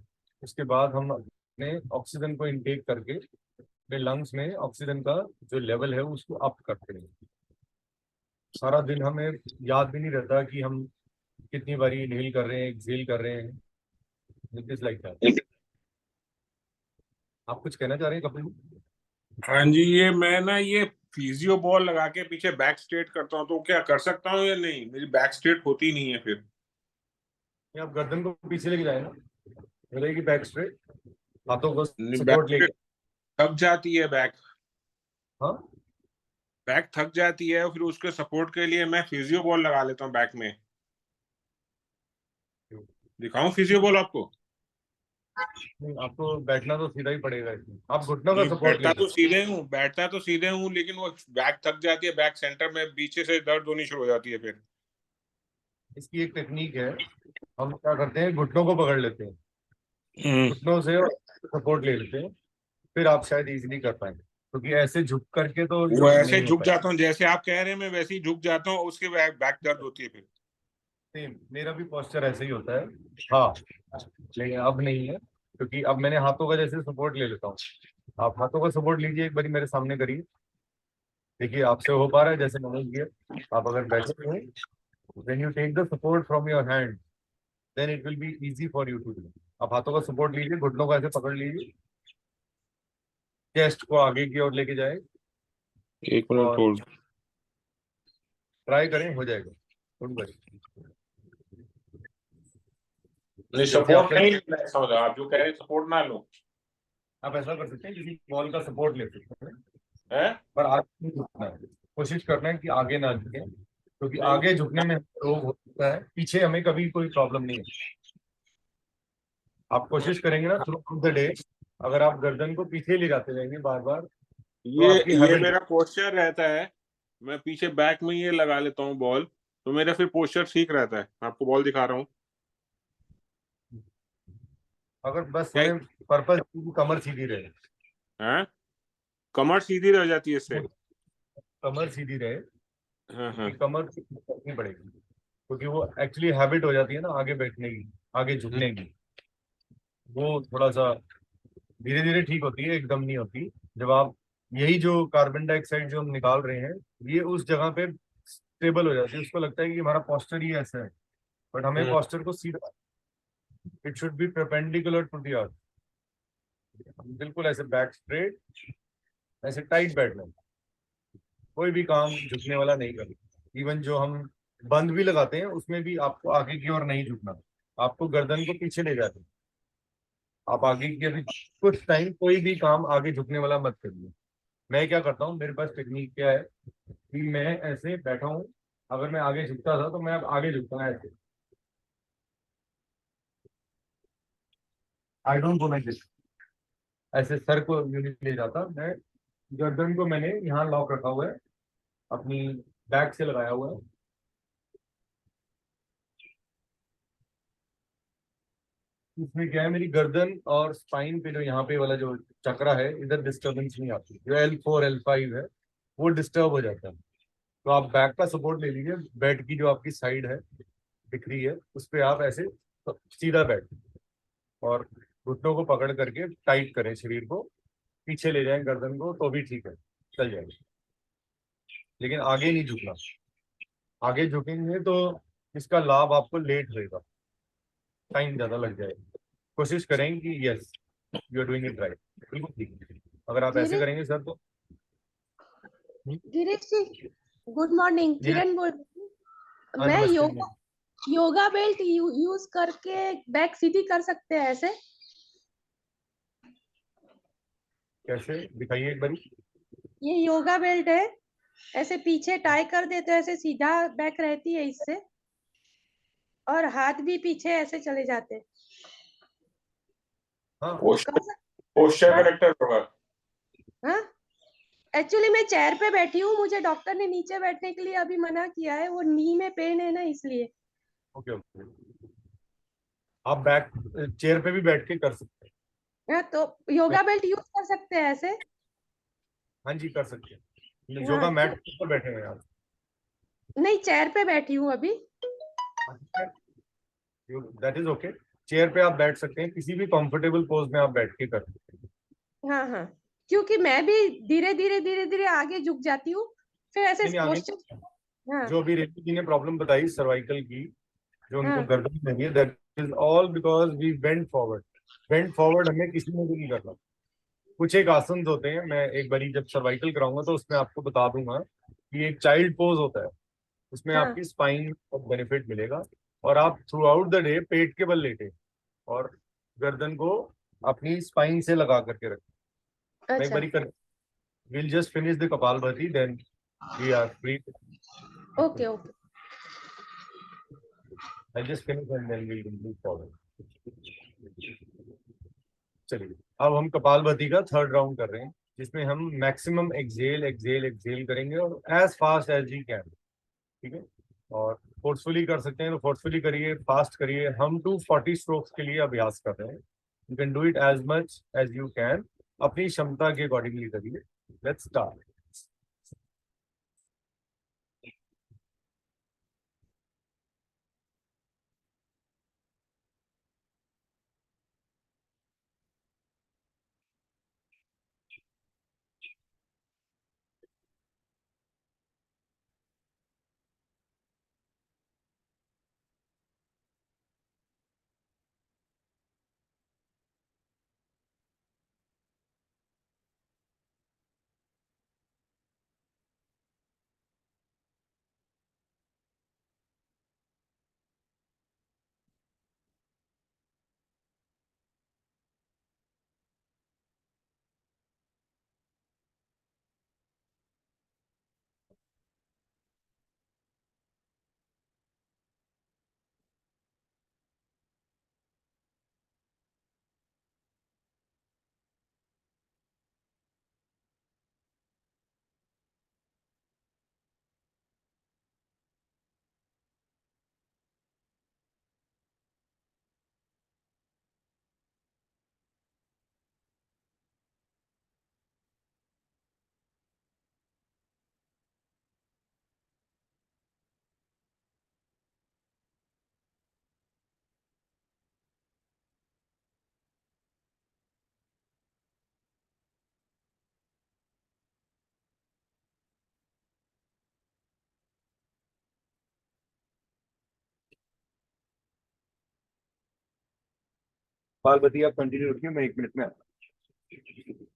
उसके बाद हम अपने ऑक्सीजन को इनटेक करके अपने लंग्स में ऑक्सीजन का जो लेवल है उसको अप करते हैं। सारा दिन हमें याद भी नहीं रहता कि हम कितनी बारी इनहेल कर रहे हैं, एक्सहेल कर रहे हैं। It is like that. आप कुछ कहना चाह रहे हैं कपिल? हाँ जी, ये मैं ना ये फिजियो बॉल लगा के पीछे बैक स्ट्रेट करता हूँ, तो क्या कर सकता हूँ या नहीं? मेरी बैक स्ट्रेट होती नहीं है फिर। ये आप गर्दन को पीछे लेके जाए ना, हो जाएगी बैक स्ट्रेट। हाथों को बैक सपोर्ट लेके। थक जाती है बैक। हाँ, बैक थक जाती है, फिर उसके सपोर्ट के लिए मैं फिजियो बॉल लगा लेता हूँ बैक में। दिखाऊं फिजियो बॉल आपको? नहीं, आपको बैठना तो सीधा ही पड़ेगा इसमें। आप घुटनों का नहीं, सपोर्ट ले बैठता तो सीधे हूँ, लेकिन वो बैक थक जाती है, बैक सेंटर में पीछे से दर्द होनी शुरू हो जाती है फिर। इसकी एक टेक्निक है। हम क्या करते हैं, घुटनों को पकड़ लेते हैं, घुटनों से सपोर्ट ले लेते हैं, फिर आप शायद इजीली कर पाए, क्योंकि ऐसे झुक करके तो वो ऐसे नहीं झुक होता जाता हूँ जैसे आप कह रहे हैं, मैं वैसे ही झुक जाता हूँ, उसके बैक बैक दर्द होती है फिर। है। मेरा भी पोस्चर ऐसे ही होता है। हाँ, लेकिन अब नहीं है, क्योंकि अब मैंने हाथों का जैसे सपोर्ट ले लेता हूँ। आप हाथों का सपोर्ट लीजिए, एक बारी मेरे सामने करिए, देखिए आपसे हो पा रहा है जैसे मैंने किया। आप अगर बैठे हैं, when you take the support from your hand, then it will be easy for you to do। आप हाथों का सपोर्ट लीजिए, घुटनों को ऐसे पकड़ लीजिए, चेस्ट को आगे की ओर लेके जाए, एक मिनट और होल्ड। ट्राई करें, हो जाएगा। Don't worry. नहीं, जैसे सपोर्ट आपने, नहीं लेना है, ऐसा होता है। आप जो कह रहे हैं सपोर्ट ना लो आप ऐसा कर सकते हैं, किसी बॉल का सपोर्ट ले सकते हैं, है। पर आगे नहीं झुकना है। कोशिश करना है कि आगे ना झुके, क्योंकि नहीं, आगे झुकने में रोग हो सकता है, पीछे हमें कभी कोई प्रॉब्लम नहीं है। आप कोशिश करेंगे ना थ्रू द डे, अगर आप गर्दन को पीछे ले जाते रहेंगे बार बार, तो आपकी ये हैबिट। मेरा पोस्चर रहता है। मैं पीछे बैक में ये लगा लेता हूँ बॉल, तो मेरा फिर पोस्चर ठीक रहता है। मैं आपको बॉल दिखा रहा हूँ। अगर बस क्या हमें पर्पज कमर सीधी रहे, है? कमर सीधी रह जाती है इससे। कमर सीधी रहे, हाँ हाँ। क्योंकि कमर रखनी पड़ेगी, क्योंकि वो एक्चुअली हैबिट हो जाती है ना आगे बैठने की, आगे झुकने की। वो थोड़ा सा धीरे धीरे ठीक होती है, एकदम नहीं होती। जब आप, यही जो कार्बन डाइऑक्साइड जो हम निकाल रहे हैं, ये उस जगह पे स्टेबल हो जाती है, उसको लगता है कि हमारा पोस्चर ही ऐसा है, बट हमें हम्म। पोस्चर को सीधा, it should be perpendicular to the earth. बिल्कुल ऐसे बैक स्ट्रेट, ऐसे टाइट बैठना है। कोई भी काम झुकने वाला नहीं करना। इवन जो हम बंद भी लगाते हैं उसमें भी आपको आगे की ओर नहीं झुकना, आपको गर्दन को पीछे ले जाते हैं। आप आगे की, अभी कुछ टाइम कोई भी काम आगे झुकने वाला मत करिए। मैं क्या करता हूँ, मेरे पास टेक्निक क्या है कि मैं ऐसे बैठा हूँ, अगर मैं आगे झुकता था तो मैं अब आगे झुकता हूँ ऐसे। I don't go like this, ऐसे सर को यूनिट ले जाता मैं। गर्दन को मैंने यहाँ लॉक रखा हुआ है, अपनी बैक से लगाया हुआ है। इसमें क्या है, मेरी गर्दन और स्पाइन पे जो यहाँ पे वाला जो चक्रा है, इधर डिस्टर्बेंस नहीं आती। जो L4 L5 है वो डिस्टर्ब हो जाता है। तो आप बैक का सपोर्ट ले लीजिए, बेड की जो आपकी साइड है दिख रही है, उस पे आप ऐसे तो सीधा बैठ, और घुटनों को पकड़ करके टाइट करें, शरीर को पीछे ले जाएं गर्दन को, तो भी ठीक है, चल जाएगा। लेकिन आगे नहीं झुकना। आगे झुकेंगे तो इसका लाभ आपको लेट होएगा, टाइम ज्यादा लग जाएगा। कोशिश करें कि yes, you are doing it right, बिल्कुल ठीक है। अगर आप ऐसे गिरीश करेंगे सर तो गिरीश जी, गुड मॉर्निंग। ये किरण बोल रही हूँ। मैं नमस्ते। योगा बेल्ट यूज करके बैक सीधी कर सकते हैं ऐसे? कैसे दिखाइए एक बारी। ये योगा बेल्ट है, ऐसे पीछे टाई कर देते हो, ऐसे सीधा बैक रहती है इससे, और हाथ भी पीछे ऐसे चले जाते हैं। हाँ, पोस्चर करेक्टर होगा। हाँ, एक्चुअली मैं चेयर पे बैठी हूँ, मुझे डॉक्टर ने नीचे बैठने के लिए अभी मना किया है, वो नी में पेन है ना, इसलिए। Okay okay. आप बैक चेयर पे भी बैठ के कर सकते हैं। हाँ, तो योगा बेल्ट यूज कर सकते हैं ऐसे? हाँ जी कर सकते हैं। हाँ, योगा मैट तो पर बैठे हुए हैं आप? नहीं, चेयर पे बैठी हूँ अभी। That is okay. चेयर पे आप बैठ सकते हैं, किसी भी कंफर्टेबल पोज में आप बैठ के कर सकते हैं। हाँ हाँ, क्योंकि मैं भी धीरे धीरे आगे झुक जाती हूँ, फिर ऐसे नहीं नहीं, आगे पोस्टर। हाँ जो अभी रेणु जी ने प्रॉब्लम बताई सर्वाइकल की, जो उनको हाँ। गर्दन में है, that is all because we bend forward. Bend forward हमें किसी ने भी नहीं करना। कुछ एक आसन होते हैं, मैं एक बारी जब सर्वाइकल कराऊंगा तो उसमें आपको बता दूंगा कि एक चाइल्ड पोज होता है, उसमें हाँ, आपकी स्पाइन को बेनिफिट मिलेगा। और आप थ्रू आउट द डे पेट के बल लेटे और गर्दन को अपनी स्पाइन से लगा करके रखें। मैं एक अच्छा, बारी कर, we'll just finish the Kapalbhati, then we are free. Okay okay. I'll just finish and then we'll move forward. चलिए, अब हम कपालभाति का थर्ड राउंड कर रहे हैं, जिसमें हम मैक्सिमम एक्सेल एक्सेल एक्सेल करेंगे और as fast as you can. ठीक है, और फोर्सफुली कर सकते हैं तो फोर्सफुली करिए, फास्ट करिए। हम 240 स्ट्रोक्स के लिए अभ्यास कर रहे हैं। You can do it as much as you can, अपनी क्षमता के अकॉर्डिंगली करिए। Let's start. कपालभाति आप कंटिन्यू रखिए, मैं 1 मिनट में आता हूं।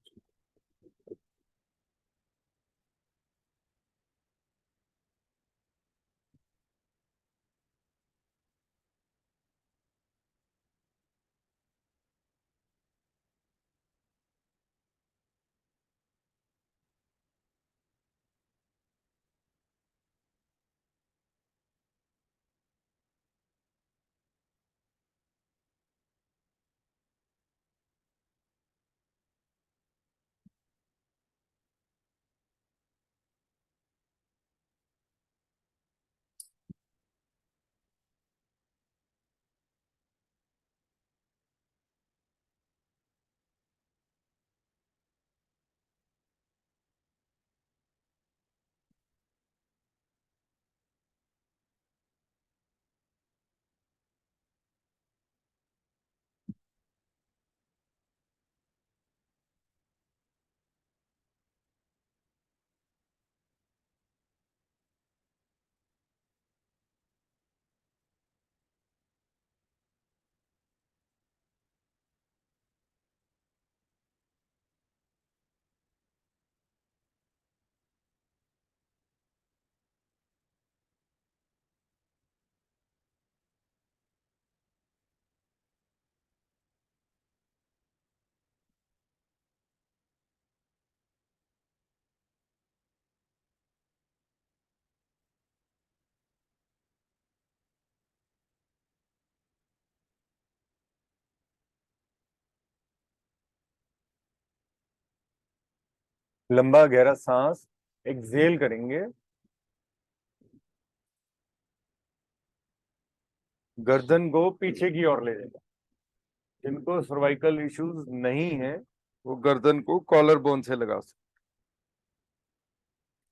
लंबा गहरा सांस एक्सेल करेंगे, गर्दन को पीछे की ओर ले जाएगा। जिनको सर्वाइकल इश्यूज नहीं है वो गर्दन को कॉलर बोन से लगा सकते।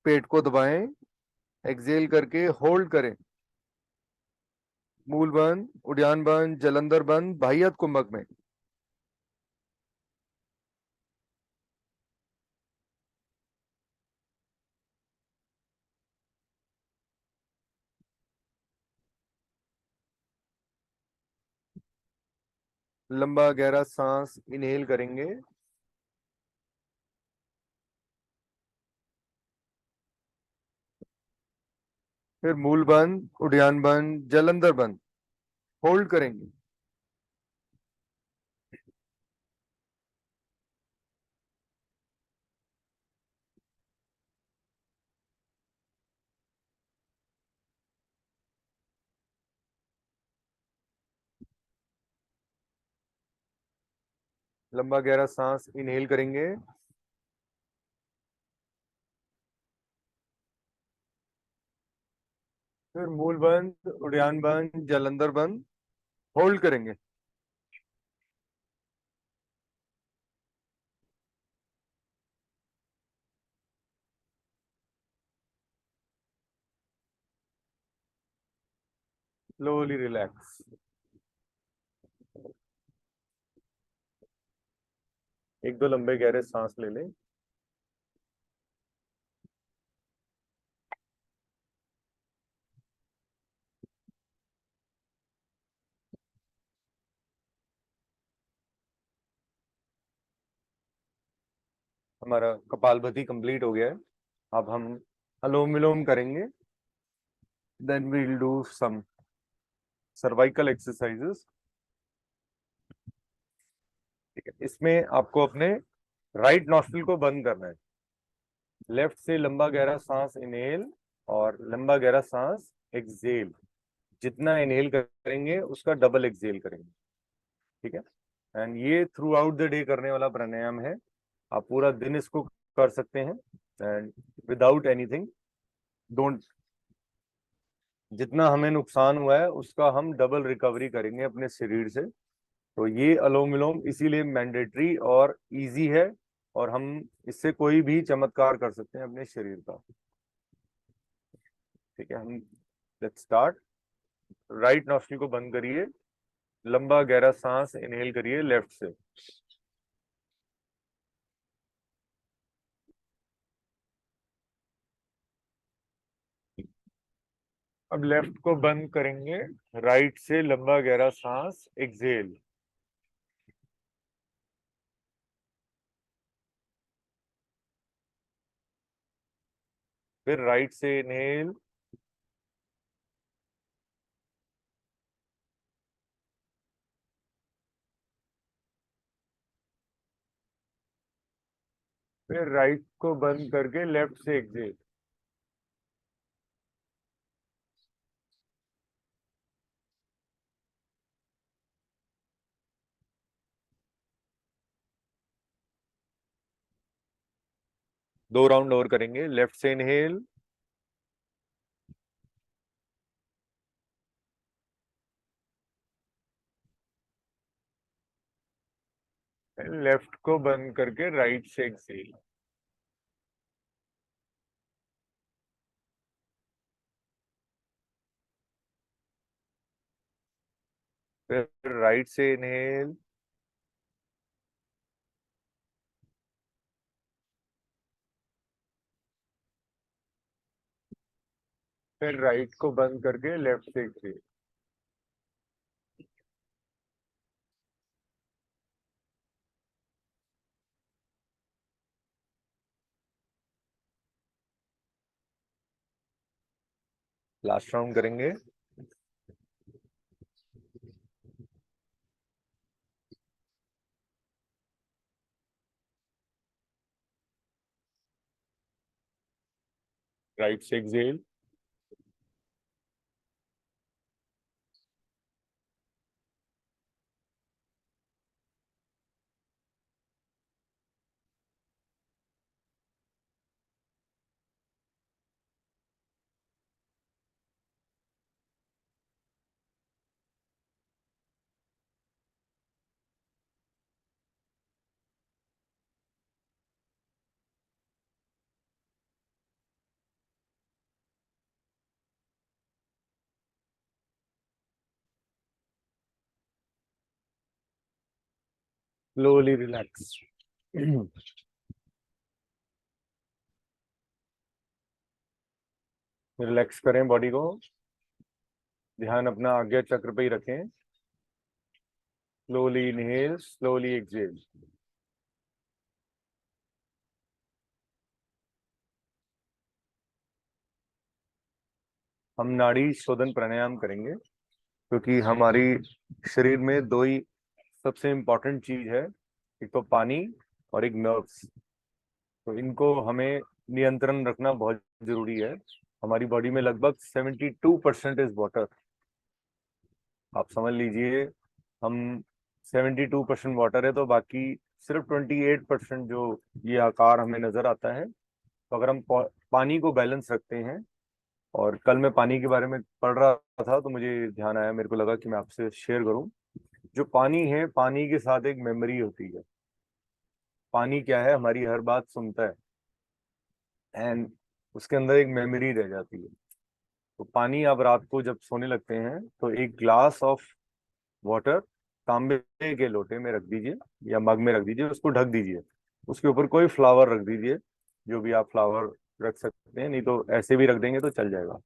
पेट को दबाएं, एक्सेल करके होल्ड करें। मूल बंद, उड़ान बंद, जलंधर बंद, बाह्यत कुंभक में। लंबा गहरा सांस इनहेल करेंगे। फिर मूल बंद, उड़ान बंद, जलंधर बंद, होल्ड करेंगे। लंबा गहरा सांस इनहेल करेंगे। फिर मूल बंद, उड़ान बंद, जलंधर बंद, होल्ड करेंगे। Slowly relax. एक दो लंबे गहरे सांस ले लें। हमारा कपालभाति कंप्लीट हो गया है। अब हम अनुलोम विलोम करेंगे। Then we will do some cervical exercises. ठीक है, इसमें आपको अपने राइट नॉस्ट्रिल को बंद करना है। लेफ्ट से लंबा गहरा सांस इनहेल और लंबा गहरा सांस एक्सहेल। जितना इनहेल करेंगे उसका डबल एक्सहेल करेंगे। ठीक है, एंड ये थ्रू आउट द डे करने वाला प्राणायाम है। आप पूरा दिन इसको कर सकते हैं एंड विदाउट एनीथिंग। डोंट, जितना हमें नुकसान हुआ है उसका हम डबल रिकवरी करेंगे अपने शरीर से। तो ये अलोम विलोम इसीलिए मैंडेटरी और इजी है, और हम इससे कोई भी चमत्कार कर सकते हैं अपने शरीर का। ठीक है, हम लेट्स स्टार्ट। राइट नॉस्ट्रिल को बंद करिए, लंबा गहरा सांस इनहेल करिए लेफ्ट से। अब लेफ्ट को बंद करेंगे, राइट से लंबा गहरा सांस एक्सहेल। फिर राइट से इनहेल, फिर राइट को बंद करके लेफ्ट से एक्सहेल। दो राउंड और करेंगे। लेफ्ट से इनहेल, लेफ्ट को बंद करके राइट से एक्सहेल। फिर राइट से इनहेल, फिर राइट को बंद करके लेफ्ट से एक्सहेल। लास्ट राउंड करेंगे। राइट से एक्सहेल, slowly relax. रिलैक्स करें बॉडी को, ध्यान अपना आज्ञा चक्र पे ही रखें. Slowly inhale, slowly exhale. हम नाड़ी शोधन प्राणायाम करेंगे क्योंकि हमारी शरीर में दो ही सबसे इम्पोर्टेंट चीज है, एक तो पानी और एक नर्व्स. तो इनको हमें नियंत्रण रखना बहुत जरूरी है. हमारी बॉडी में लगभग 72% इज वाटर. आप समझ लीजिए, हम 72% वाटर है, तो बाकी सिर्फ 28% जो ये आकार हमें नजर आता है. तो अगर हम पानी को बैलेंस रखते हैं, और कल मैं पानी के बारे में पढ़ रहा था तो मुझे ध्यान आया, मेरे को लगा कि मैं आपसे शेयर करूं. जो पानी है, पानी के साथ एक मेमोरी होती है. पानी क्या है, हमारी हर बात सुनता है एंड उसके अंदर एक मेमोरी रह जाती है. तो पानी आप रात को जब सोने लगते हैं तो एक ग्लास ऑफ वाटर तांबे के लोटे में रख दीजिए या मग में रख दीजिए, उसको ढक दीजिए. उसके ऊपर कोई फ्लावर रख दीजिए, जो भी आप फ्लावर रख सकते हैं, नहीं तो ऐसे भी रख देंगे तो चल जाएगा.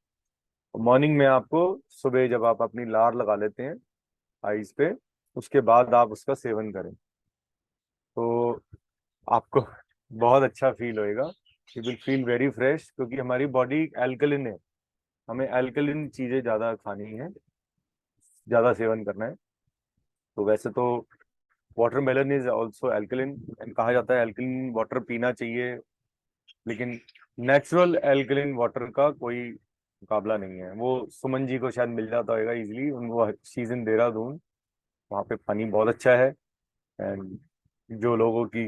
मॉर्निंग में आपको, सुबह जब आप अपनी लार लगा लेते हैं आईज पे, उसके बाद आप उसका सेवन करें तो आपको बहुत अच्छा फील होएगा. You will feel very fresh, क्योंकि हमारी बॉडी एल्कलिन है. हमें एल्कलिन चीजें ज्यादा खानी है, ज्यादा सेवन करना है. तो वैसे तो वाटरमेलन इज ऑल्सो एल्कलिन, कहा जाता है एल्कलिन वाटर पीना चाहिए, लेकिन नेचुरल एल्कलिन वाटर का कोई मुकाबला नहीं है. वो सुमन जी को शायद मिल जाता होगा इजीली, उनको सीजन देहरादून, वहाँ पे पानी बहुत अच्छा है. एंड जो लोगों की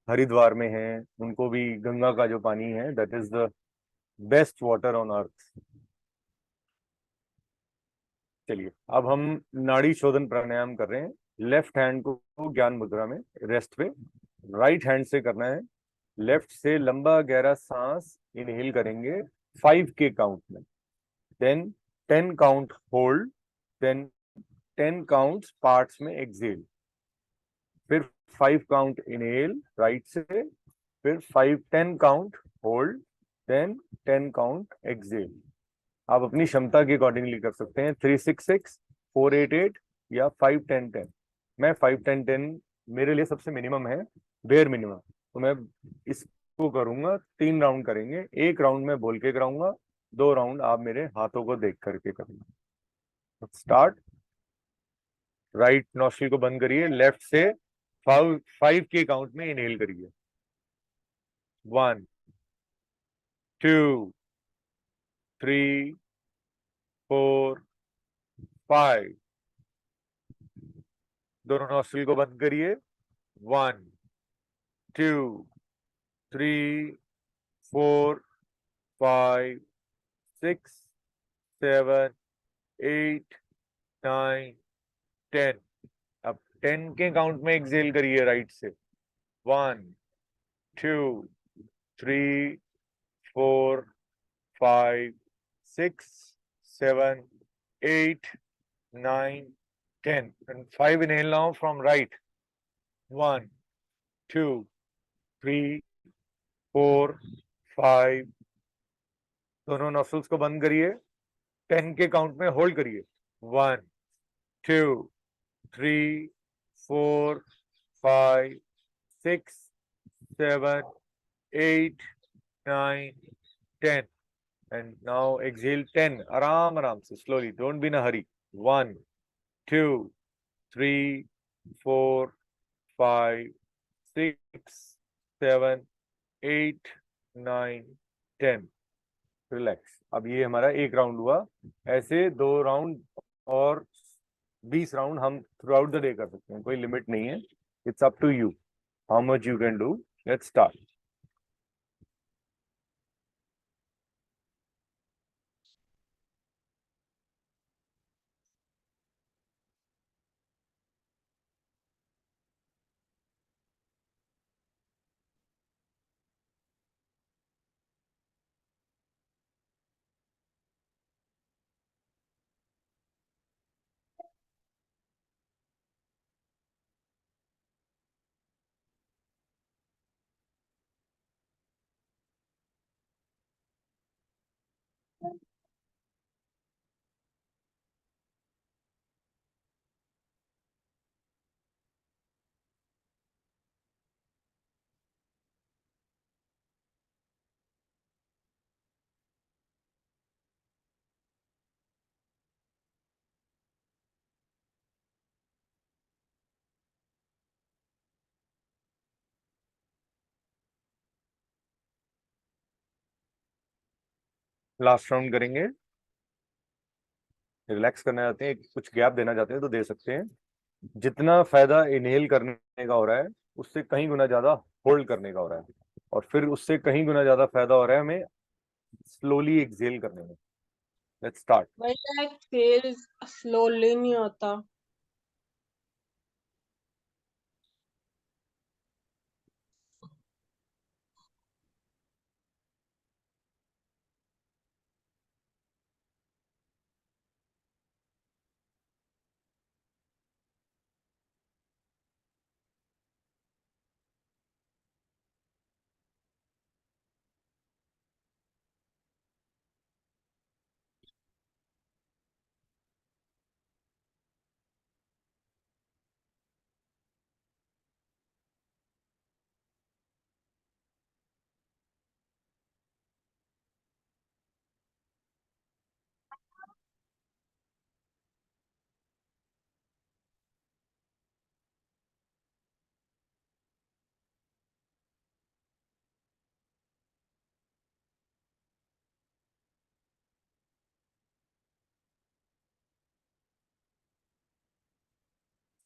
हरिद्वार में है, उनको भी गंगा का जो पानी है, that is the best water on earth. चलिए, अब हम नाड़ी शोधन प्राणायाम कर रहे हैं. लेफ्ट हैंड को ज्ञान मुद्रा में रेस्ट पे, राइट हैंड से करना है. लेफ्ट से लंबा गहरा सांस इनहेल करेंगे 5 के काउंट में, then 10 count hold, then 10 count parts में एक्सेल, फिर 5 काउंट इनहेल राइट से, फिर 10 count hold, then 10 count exhale. आप अपनी क्षमता के अकॉर्डिंगली कर सकते हैं, 366, 488 या 5-10-10. मैं 5-10-10 मेरे लिए सबसे मिनिमम है, बेयर मिनिमम. तो मैं इसको करूंगा, 3 राउंड करेंगे. एक राउंड में बोल के कराऊंगा, 2 राउंड आप मेरे हाथों को देख करके करेंगे. स्टार्ट. राइट नॉस्ट्रिल को बंद करिए, लेफ्ट से 5 के काउंट में इनहेल करिए. 1, 2, 3, 4, 5. दोनों नॉस्ट्रिल को बंद करिए. 1, 2, 3, 4, 5, 6, 7, 8, 9, 10. अब 10 के काउंट में एक्सेल करिए राइट से. 1, 2, 3, 4, 5, 6, 7, 8, 9, 10. And 5 inhale now from right. 1, 2, 3, 4, 5. दोनों नॉस्ट्रिल्स को बंद करिए. 10 के काउंट में होल्ड करिए. 1, 2, 3, 4, 5, 6, 7, 8, 9, 10. And now exhale 10. आराम आराम से, slowly. Don't be in a hurry. 1, 2, 3, 4, 5, 6, 7, 8, 9, 10. Relax. अब ये हमारा एक राउंड हुआ. ऐसे 2 राउंड और 20 राउंड हम थ्रू आउट द डे कर सकते हैं, कोई लिमिट नहीं है. It's up to you how much you can do. Let's start. Last round करेंगे। रिलैक्स करना चाहते हैं, कुछ गैप देना चाहते हैं तो दे सकते हैं। जितना फायदा इनहेल करने का हो रहा है उससे कहीं गुना ज्यादा होल्ड करने का हो रहा है, और फिर उससे कहीं गुना ज्यादा फायदा हो रहा है हमें स्लोली एक्सहेल करने में। Let's start. भैया एक्सेल स्लोली नहीं होता।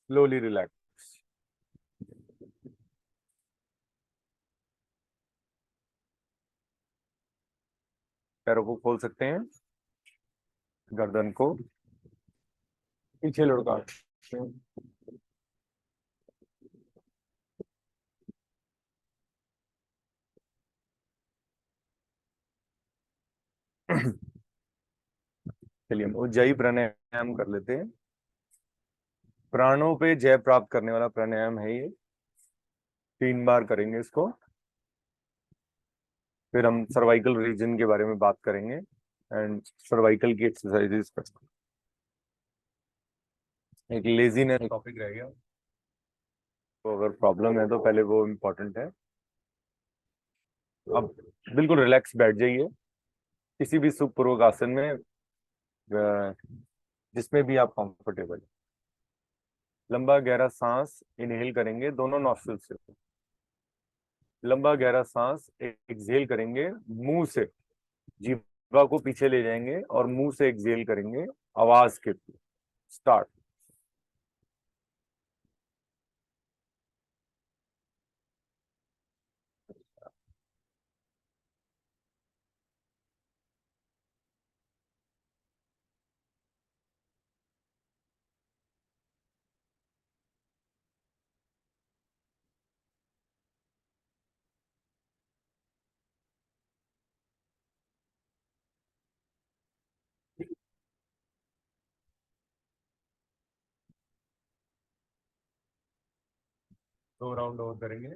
Slowly relax. पैरों को खोल सकते हैं, गर्दन को पीछे लुढ़का। चलिए हम उज्जाई प्राणायाम कर लेते हैं। प्राणों पे जय प्राप्त करने वाला प्राणायाम है ये। 3 बार करेंगे इसको। फिर हम सर्वाइकल रीजन के बारे में बात करेंगे एंड सर्वाइकल की एक्सरसाइजेस करेंगे। एक लेजीनेस टॉपिक रह गया, तो अगर प्रॉब्लम है तो पहले वो इम्पोर्टेंट है। अब बिल्कुल रिलैक्स बैठ जाइए किसी भी सुखपूर्वक आसन में, जिसमें भी आप कंफर्टेबल। लंबा गहरा सांस इनहेल करेंगे दोनों नॉस्ट्रिल से। लंबा गहरा सांस एक्सहेल करेंगे मुंह से। जीवा को पीछे ले जाएंगे और मुंह से एक्सहेल करेंगे आवाज के थ्रू। स्टार्ट। दो राउंड और करेंगे।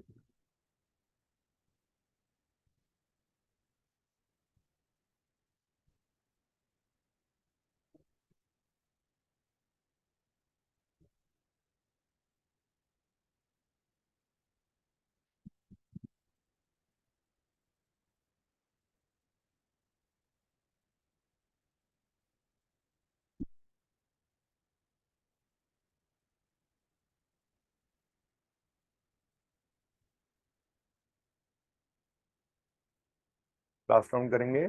लास्ट राउंड करेंगे।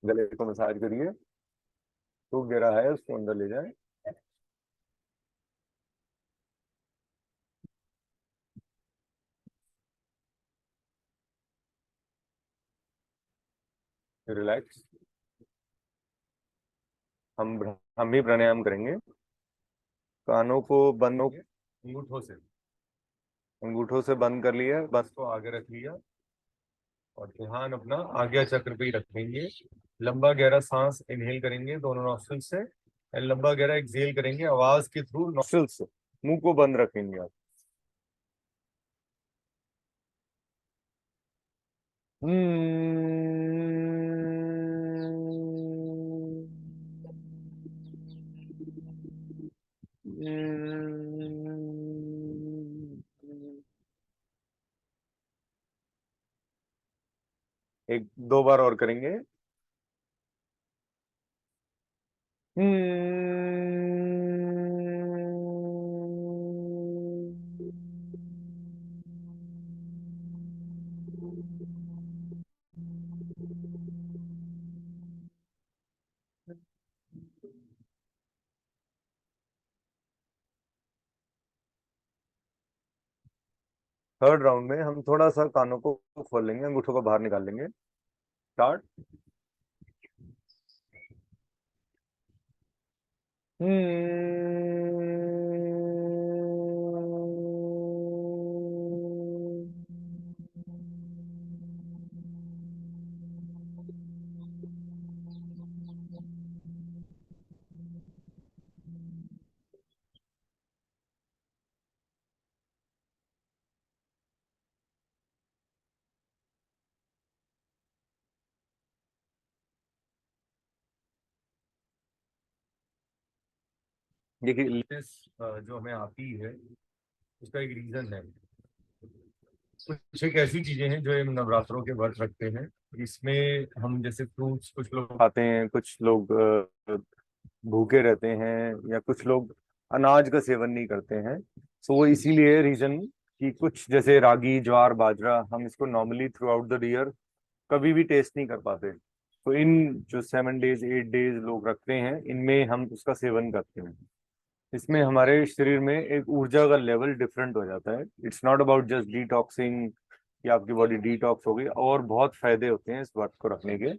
गले को मसाज करिए, तो गहरा है उसको अंदर ले जाए। रिलैक्स। हम भी प्राणायाम करेंगे। कानों को बंद, अंगूठों से बंद कर लिया, बस को आगे रख लिया और ध्यान अपना आज्ञा चक्र पे ही रखेंगे। लंबा गहरा सांस इनहेल करेंगे दोनों नॉस्ट्रिल से, एंड लंबा गहरा एक्सहेल करेंगे आवाज के थ्रू नॉस्ट्रिल से। मुंह को बंद रखेंगे आप। एक दो बार और करेंगे। थर्ड राउंड में हम थोड़ा सा कानों को खोल लेंगे, अंगूठों को बाहर निकाल लेंगे। स्टार्ट। देखिए जो हमें आती है उसका एक रीजन है। कुछ एक ऐसी चीजें हैं जो हम नवरात्रों के व्रत रखते हैं, इसमें हम जैसे फ्रूट्स कुछ लोग खाते हैं, कुछ लोग भूखे रहते हैं, या कुछ लोग अनाज का सेवन नहीं करते हैं। सो वो इसीलिए रीजन कि कुछ जैसे रागी, ज्वार, बाजरा हम इसको normally through out the year कभी भी टेस्ट नहीं कर पाते। तो इन जो 7 डेज 8 डेज लोग रखते हैं, इनमें हम उसका सेवन करते हैं। इसमें हमारे शरीर में एक ऊर्जा का लेवल डिफरेंट हो जाता है। It's not about just detoxing कि आपकी बॉडी डिटॉक्स हो गई, और बहुत फायदे होते हैं इस व्रत को रखने के।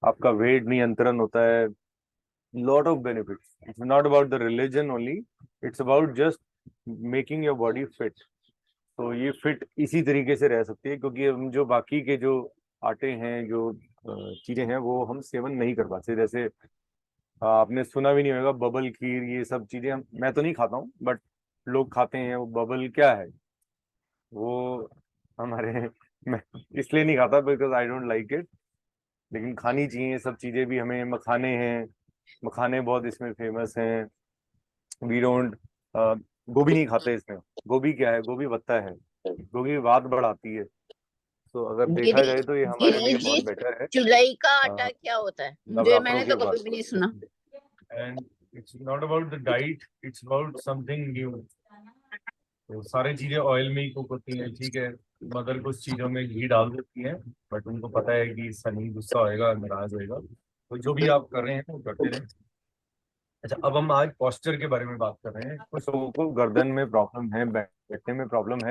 आपका वेट नियंत्रण होता है, lot of benefits. It's not about the religion only, it's about just making your body fit. तो ये फिट इसी तरीके से रह सकती है, क्योंकि हम जो बाकी के जो आटे हैं, जो चीजें हैं, वो हम सेवन नहीं कर पाते। जैसे आपने सुना भी नहीं होगा बबल खीर, ये सब चीजें मैं तो नहीं खाता हूँ, बट लोग खाते हैं। वो बबल क्या है वो हमारे मैं इसलिए नहीं खाता because I don't like it, लेकिन खानी चाहिए ये सब चीजें भी हमें। मखाने हैं, मखाने बहुत इसमें फेमस हैं। वी डोंट गोभी नहीं खाते इसमें। गोभी क्या है? गोभी पत्ता है, गोभी बात बढ़ाती है। तो अगर देखा गिरी जाए तो ये हमारे लिए गिरी बहुत जी, बेटर है चुलाई का आटा क्या होता है? मुझे नवरात्रों मैंने के तो कभी बाद। भी नहीं सुना। And it's not about the diet, it's about something new. तो सारी चीजें ऑयल में ही कुक होती हैं, ठीक है। मदर कुछ चीजों में घी डाल देती है, बट उनको पता है कि सनी गुस्सा होएगा, नाराज होएगा। तो जो भी आप कर रहे हैं वो करते रहें। अच्छा, अब हम आज पोस्चर के बारे में बात कर रहे हैं। कुछ लोगों को गर्दन में प्रॉब्लम है, बैठने में प्रॉब्लम है,